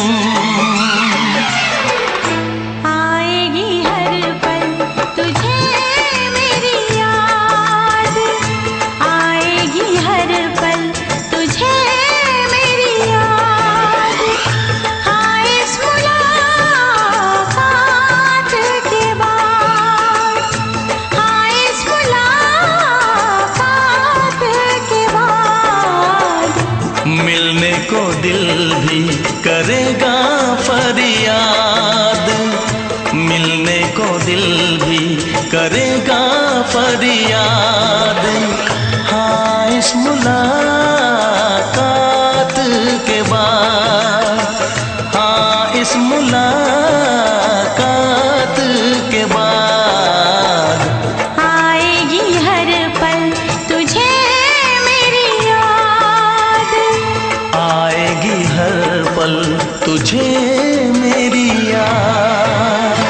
आएगी हर पल तुझे मेरी याद, आएगी हर पल तुझे मेरी याद। हाँ इस मुलाकात के बाद, हाँ इस मुलाकात के बाद मिलने को दिल भी करेगा फरियाद, मिलने को दिल भी करेगा फरियाद। हाँ इस मुलाकात के बाद, हाँ इस मुलाकात के बाद आएगी हर पल तुझे मेरी याद, आएगी हर पल तुझे मेरी याद।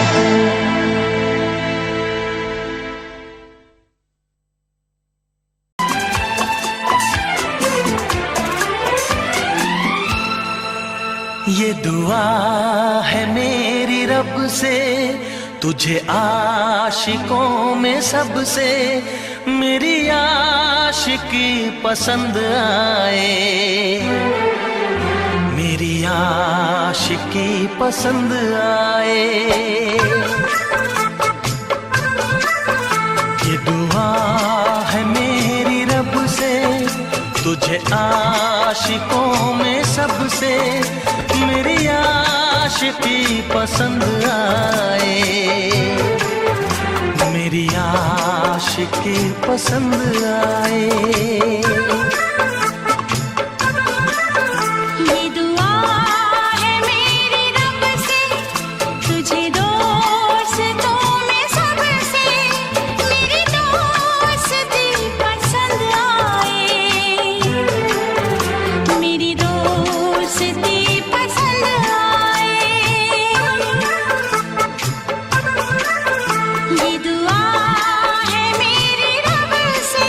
ये दुआ है मेरी रब से तुझे आशिकों में सबसे, मेरी आशिकी पसंद आए, मेरी आशिकी पसंद आए। ये दुआ है मेरी रब से तुझे आशिकों में सबसे, मेरी आशिकी पसंद आए, मेरी आशिकी पसंद आए। ये दुआ है मेरी रब से तुझे दोस्तों में सबसे, मेरी दोस्ती पसंद आए, मेरी दोस्ती पसंद आए। ये दुआ है मेरी रब से।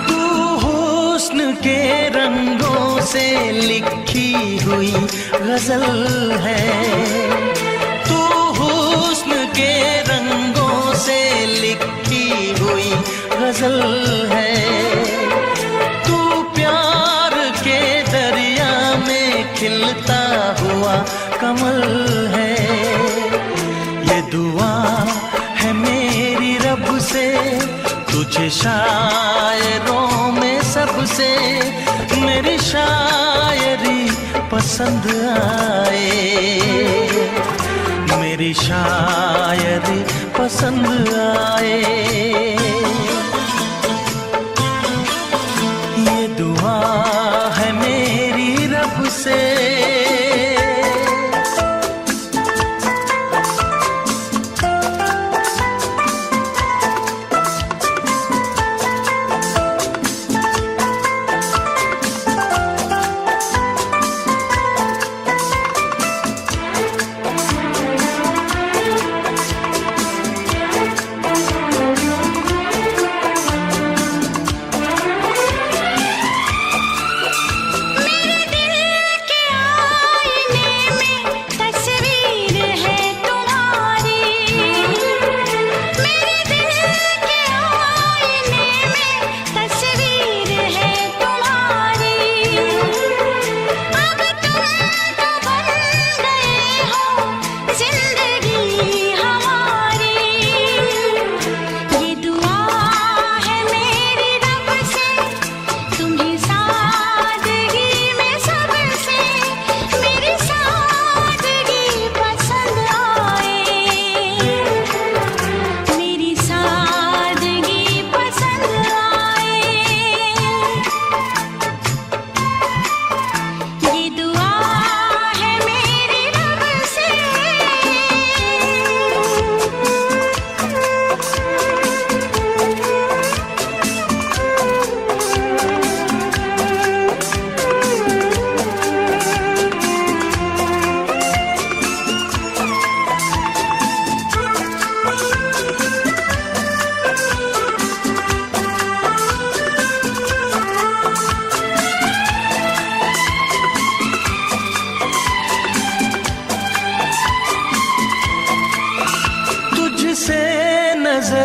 तू हुस्न के रंगों से लिखी हुई गजल है, तू हुस्न के रंगों से लिखी हुई गजल है। तू प्यार के दरिया में खिलता हुआ कमल है। ये दुआ है मेरी रब से तुझे शायरों में सबसे, मेरी शायरी पसंद आए, मेरी शायरी पसंद आए। ये दुआ है मेरी रब से।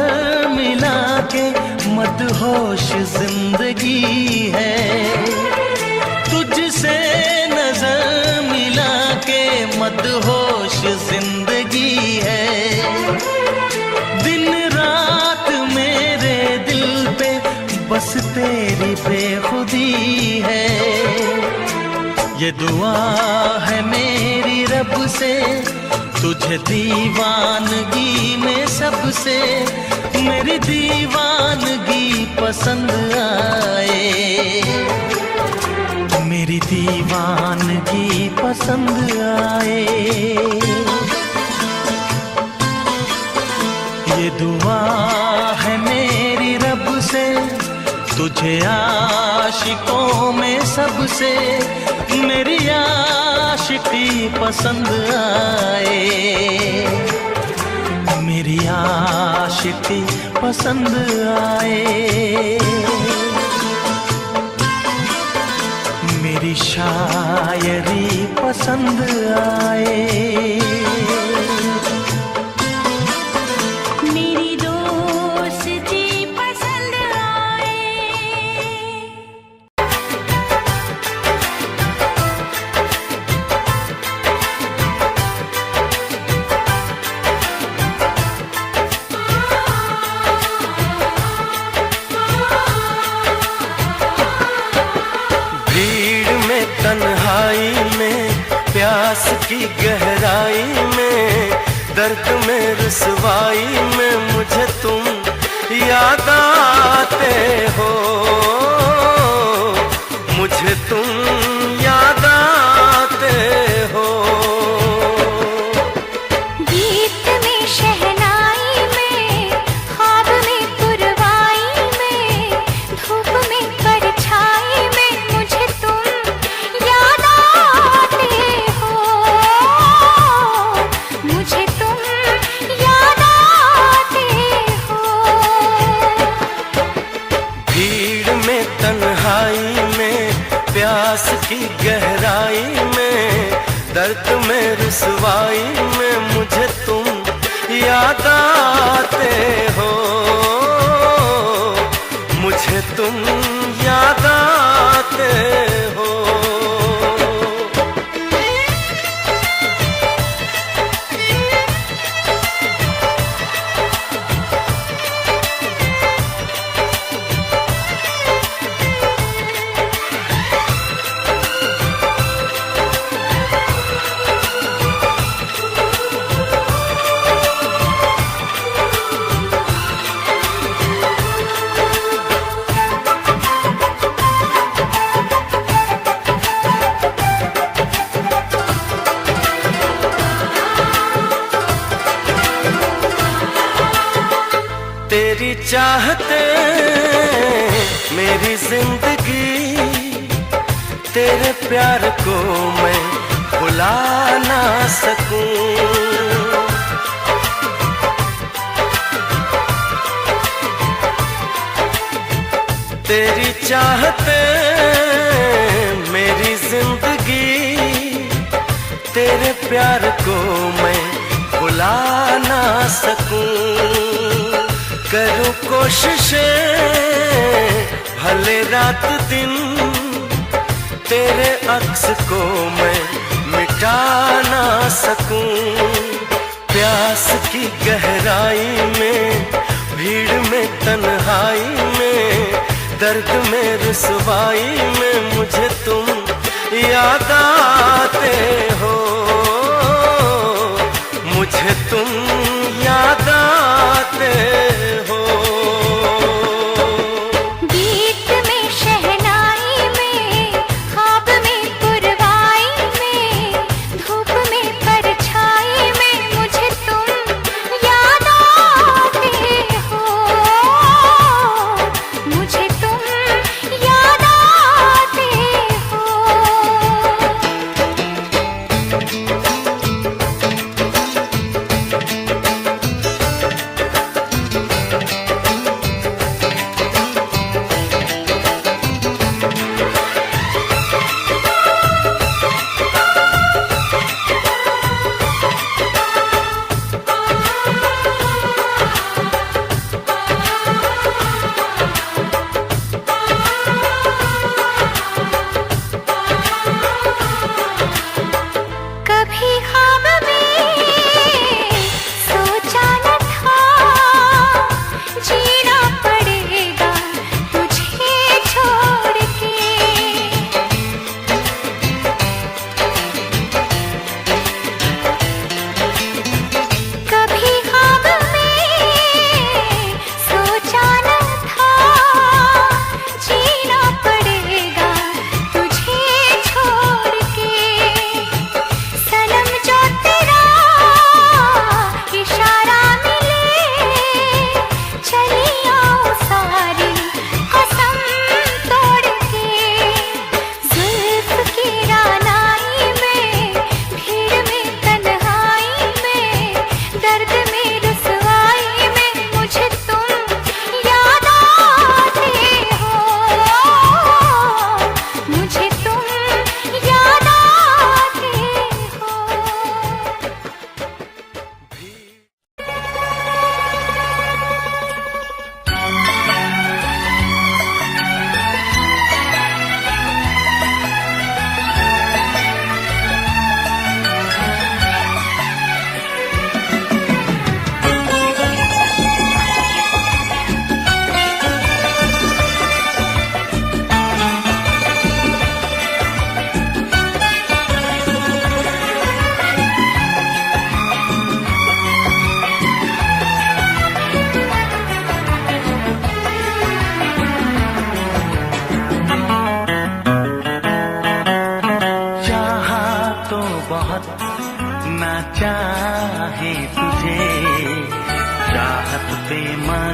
नजर मिला के मदहोश जिंदगी है, तुझसे नजर मिला के मदहोश जिंदगी है। दिन रात मेरे दिल पे बस तेरी बेखुदी है। ये दुआ है मेरी रब से, तुझे दीवानगी में सबसे मेरी दीवानगी पसंद आए, मेरी दीवानगी पसंद आए। ये दुआ है मेरी रब से, तुझे आशिकों में सबसे मेरी आशिकी पसंद आए, मेरी आशिकी पसंद आए। मेरी शायरी पसंद आए, मेरी दोस्ती पसंद आए। तन्हाई में प्यास की गहराई में दर्द में रुसवाई में मुझे तुम याद आते हो, मुझे तुम याद आते हो। गीत में शहनाई में ख्वाब में पुरवाई में धूप में परछाई में मुझे तुम याद आते हो, मुझे तुम याद आते हो। भीड़ में तन्हाई में प्यास की गहराई में दर्द में रुसवाई में मुझे तुम याद आते हो, मुझे तुम याद आते हो। तेरी चाहते मेरी जिंदगी, तेरे प्यार को मैं भुला ना सकूं। तेरी चाहते मेरी जिंदगी, तेरे प्यार को मैं भुला ना सकूं। करूं कोशिशें भले रात दिन, तेरे अक्स को मैं मिटा ना सकूं। प्यास की गहराई में भीड़ में तन्हाई में दर्द में रुसवाई में मुझे तुम याद आते हो, मुझे तुम याद आते हो। गीत में शहनाई में ख्वाब में पुरवाई में धूप में परछाई में मुझे तुम याद आते हो, मुझे तुम याद आते हो।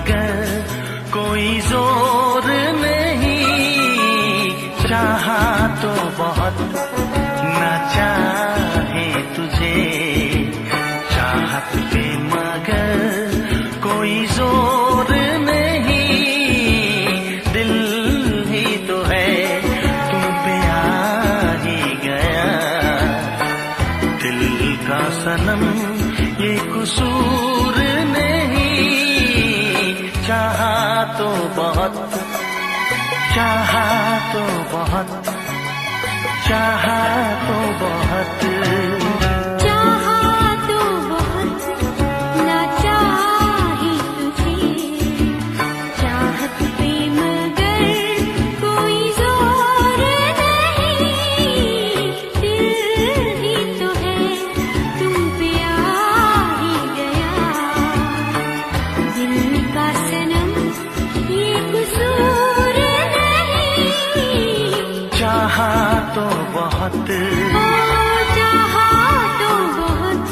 मगर कोई जोर नहीं, चाहा तो बहुत ना चाहे तुझे, चाहत पे मगर कोई जोर नहीं, दिल ही तो है तुम पे आ ही गया, दिल का सनम ये कसूर नहीं, चाहा तो बहुत, चाहा तो बहुत, चाहा तो बहुत, चाहा तो बहुत ना चाहे तुझे, चाहत पे मगर कोई जोर नहीं, दिल ही तो है तुम पे आ ही गया, दिल का सनम ये कसूर नहीं, चाहा तो बहुत, ओ चाहा तो बहुत।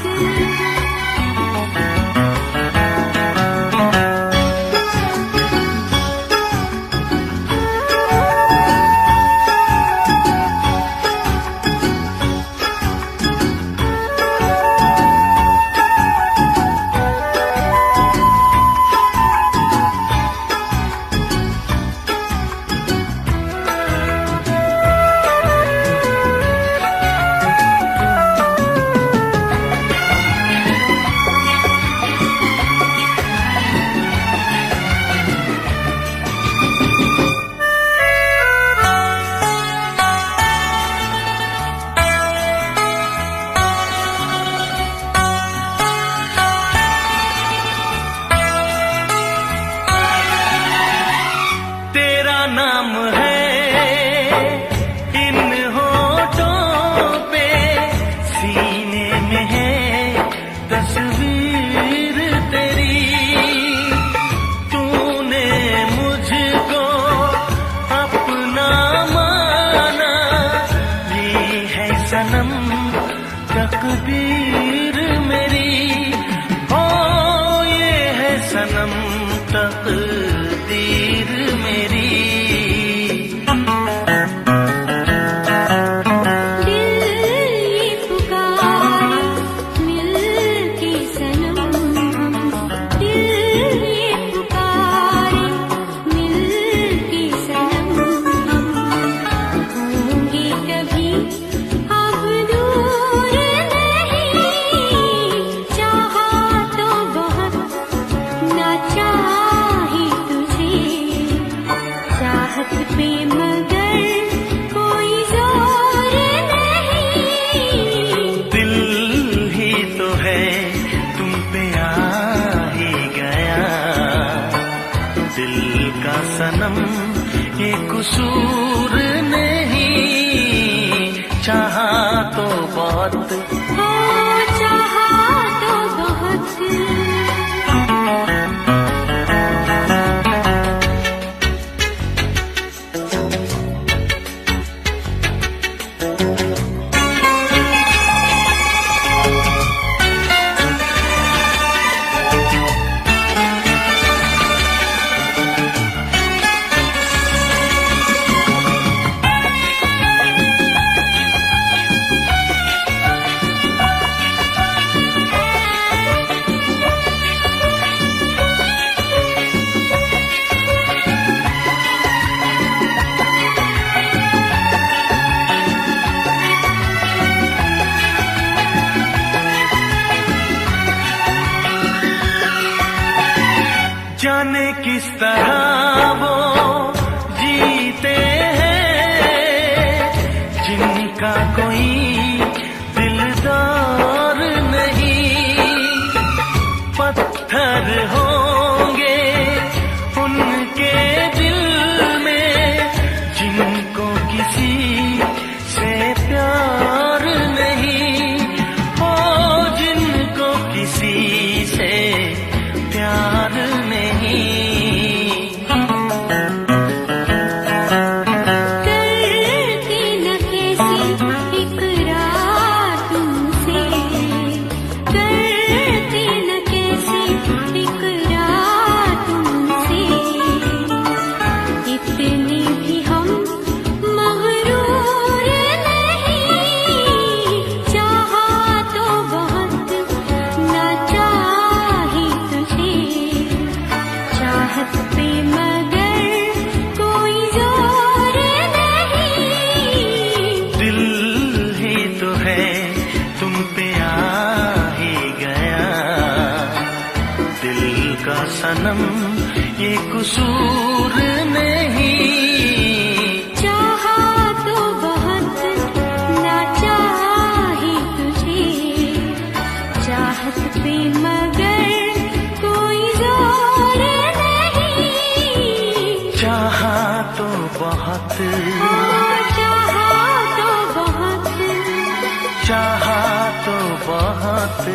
तेरा नाम है इन होठों पे, सीने में है तस्वीर तेरी, तूने मुझको अपना माना, ये है सनम तकदीर मेरी, ओ ये है सनम तकदीर मेरी। दिल ये पुकारे मिलके सनम हम, दिल ये पुकारे मिलके सनम हम, होंगे कभी अब दूर नहीं, चाहा तो बहुत ना चाहे तुझे, चाहत पे मगर कोई जोर नहीं, दिल ही तो है तुम पे आ ही गया, दिल का सनम ये कसूर नहीं, चाहा तो बहुत, ओ चाहा तो बहुत। जाने किस तरह वो जीते हैं जिनका कोई दिलदार नहीं, पत्थर होंगे उनके दिल में जिनको किसी से प्यार नहीं, ओ जिनको किसी से प्यार नहीं। पे मगर कोई जोर नहीं। दिल ही तो है तुम पे आ ही गया, दिल का सनम ये कसूर नहीं। चाहा तो बहुत ना चाही तुझे, चाहत पे मगर कोई जोर नहीं। चाहा तो बहुत, चाहा तो बहुत, चाहा तो बहुत।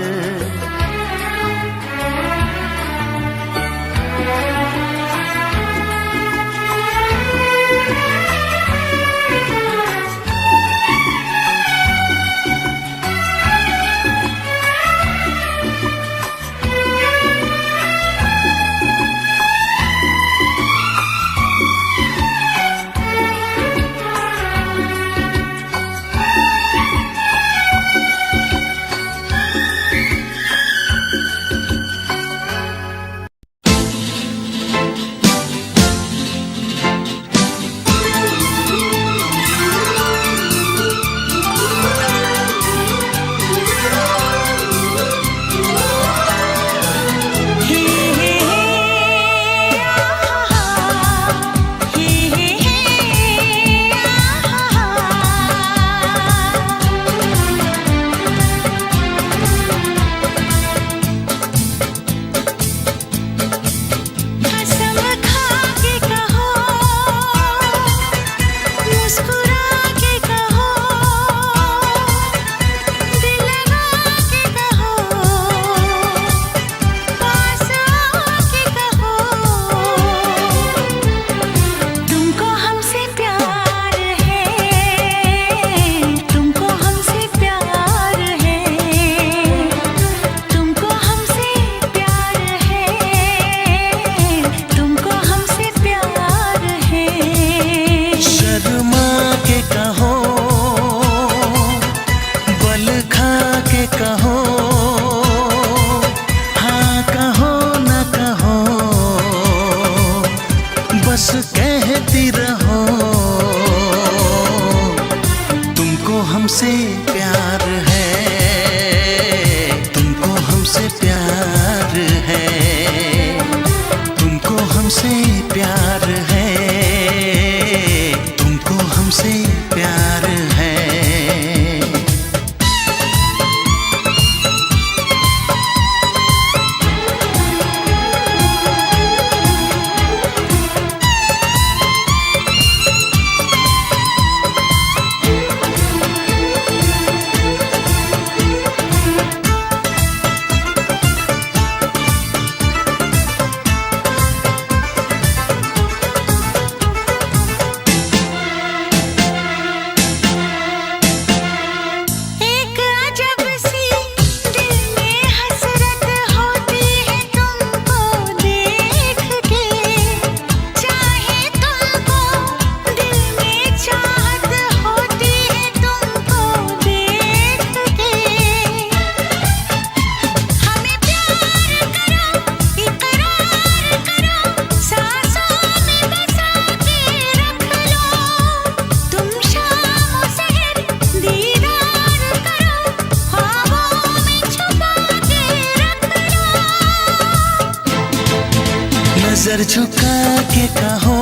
हमसे प्यार है, तुमको हमसे प्यार है, तुमको हमसे प्यार है, तुमको हमसे प्यार है। नजर झुका के कहो,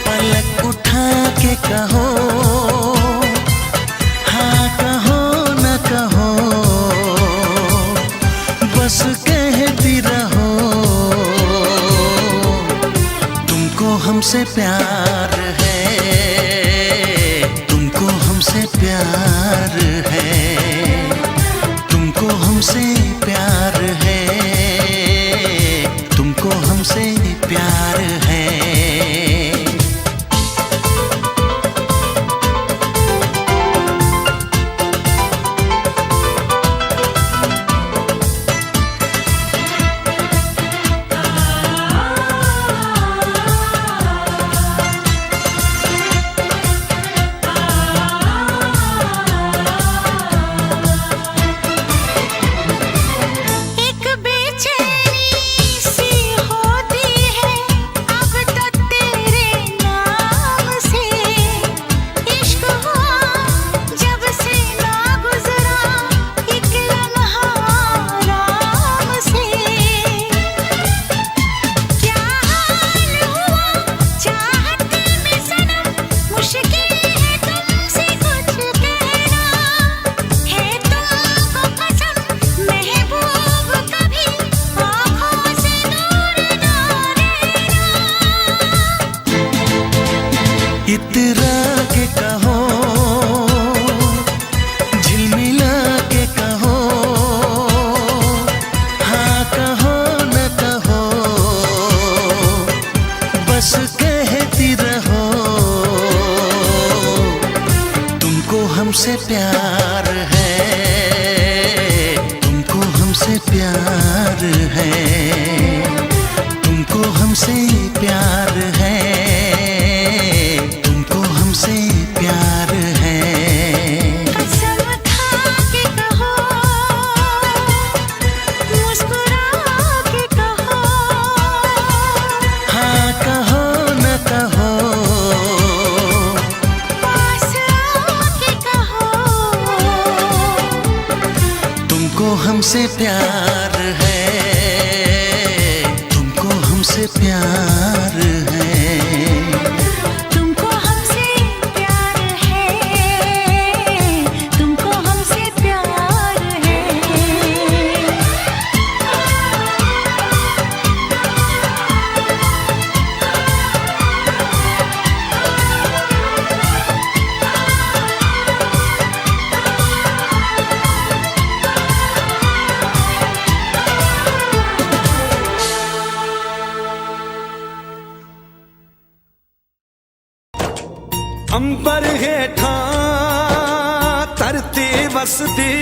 पलक उठा के कहो, हाँ कहो न कहो, बस कहती रहो। तुमको हमसे प्यार है, तुमको हमसे प्यार है, तुमको हमसे प्यार है, तुमको हमसे प्यार है। एक बेचैनी सी हो हमसे प्यार है, तुमको हमसे प्यार है, तुमको हमसे प्यार है, तुमको हमसे प्यार है। कसम खा के कहो, मुस्कुरा के कहो, हाँ कहो न कहो, पास आके कहो, तुमको हमसे प्यार है, तुमको हमसे प्यार है। तुमको हमसे प्यार है, तुमको हमसे प्यार है। अंबर हेठा धरती वसदी,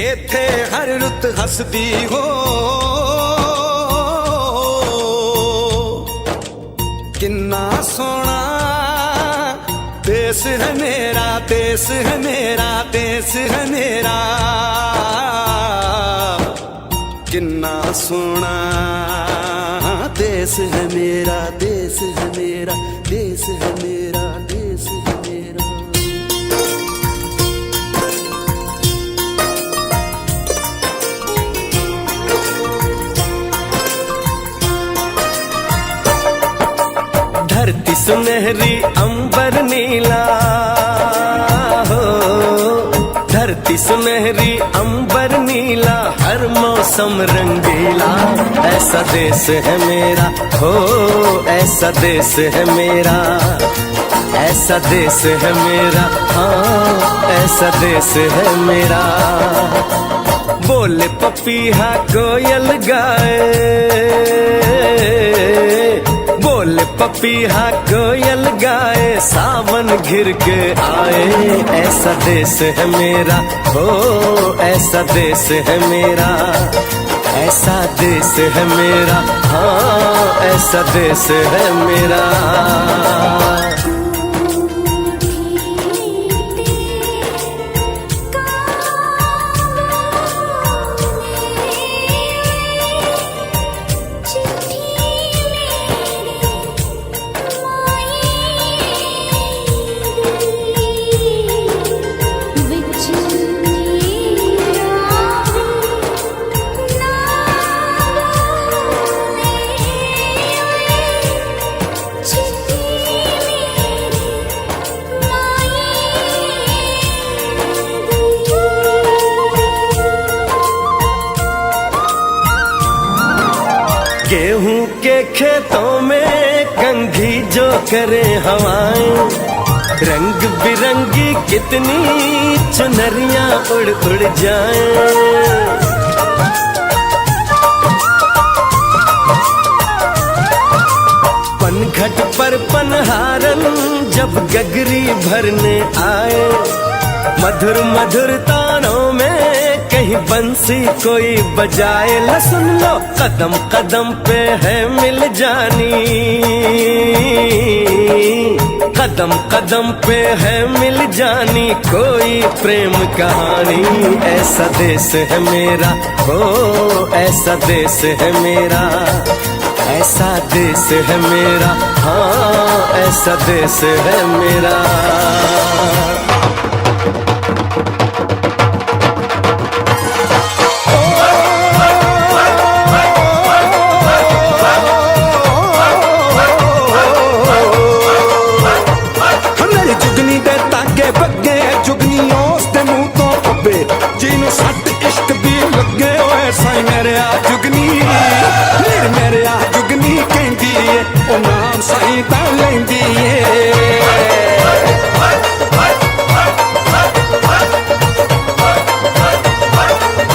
एथे हर रुत हसदी हो। किन्ना सोना देश है मेरा, देश है मेरा, देश है मेरा। किन्ना सोना देश है मेरा, देश है मेरा, देश है मेरा, देश है मेरा। धरती सुनहरी अंबर नीला हो, धरती सुनहरी अंबर नीला, हर मौसम रंगीला। ऐसा देश है मेरा हो, ऐसा देश है मेरा, ऐसा देश है मेरा, हाँ ऐसा देश है मेरा। बोले पपीहा कोयल गाए, बोले पपीहा कोयल गाए, सावन घिर के आए। ऐसा देश है मेरा हो, ऐसा देश है मेरा, ऐसा देश है मेरा, हाँ ऐसा देश है मेरा। गेहूं के खेतों में कंघी जो करे हवाएं, रंग बिरंगी कितनी चुनरियां उड़ उड़ जाएं। पनघट पर पनहारन जब गगरी भरने आए, मधुर मधुर तानों में कहीं बंसी कोई बजाए। ल सुन लो कदम कदम पे है मिल जानी, कदम कदम पे है मिल जानी कोई प्रेम कहानी। ऐसा देश है मेरा हो, ऐसा देश है मेरा, ऐसा देश है मेरा, हाँ ऐसा देश है मेरा। ਜਿਹਨੂੰ ਸੱਟ ਇਸ਼ਕ ਦੀ ਲੱਗੇ ਓਏ ਸਾਈ ਮੇਰੇ ਆ ਜੁਗਨੀ, ਮੇਰੇ ਆ ਜੁਗਨੀ ਕਹਿੰਦੀ ਏ ਉਹ ਨਾਮ ਸਾਈ ਤਾਂ ਲੈਂਦੀ ਏ।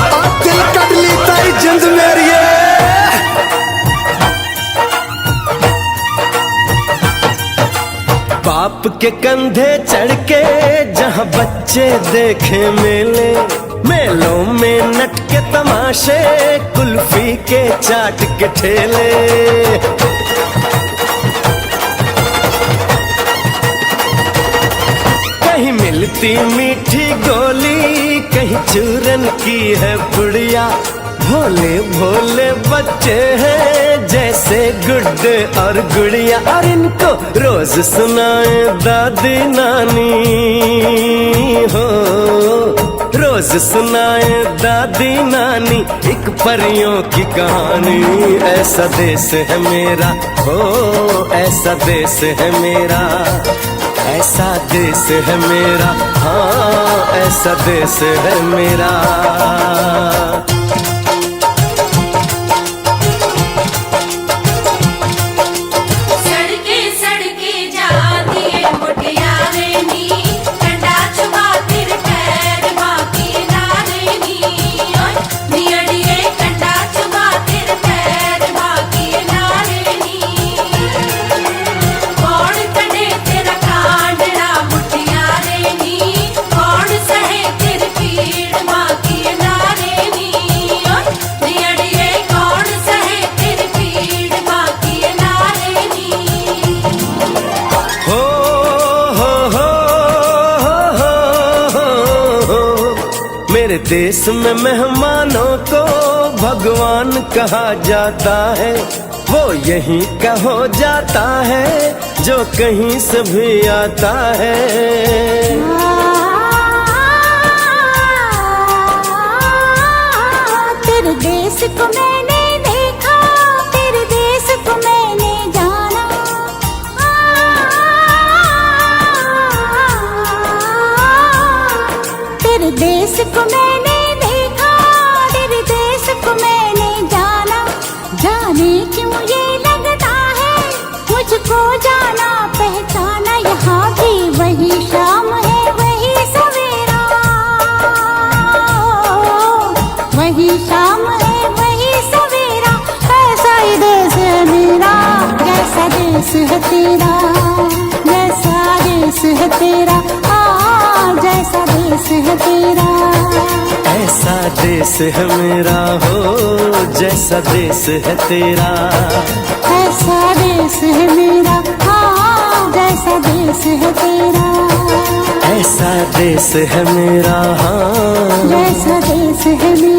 ਆ ਦਿਲ ਕੱਢ ਲਈ ਤਾਈ ਜਿੰਦ ਮੇਰੀਏ। बाप के कंधे चढ़ के जहाँ बच्चे देखे मेले, मेलों में नट के तमाशे, कुल्फी के चाट के ठेले। कहीं मिलती मीठी गोली, कहीं चूरन की है पुड़िया। भोले भोले बच्चे हैं जैसे गुड्डे और गुड़िया, और इनको रोज सुनाए दादी नानी हो, रोज सुनाए दादी नानी एक परियों की कहानी। ऐसा देश है मेरा हो, ऐसा देश है मेरा, ऐसा देश है मेरा, हाँ ऐसा देश है मेरा। मेरे देश में मेहमानों को भगवान कहा जाता है, वो यहीं का हो जाता है जो कहीं से भी आता है। तेरे देश को मैंने देखा, तेरे देश को मैंने जाना, तेरे देश को मैंने देखा, तेरे देश को मैंने जाना। जाने क्यों ये लगता है मुझको जाना पहचाना, यहाँ भी वही शाम है वही सवेरा, वही शाम है वही सवेरा। ऐसा ही देश है मेरा, जैसा देश है तेरा, जैसा देश है तेरा, जैसा देश है तेरा। ऐसा देश है मेरा हो, जैसा देश है तेरा, ऐसा देश है मेरा, हाँ जैसा देश है तेरा। ऐसा देश है मेरा, हाँ जैसा देश है मेरा।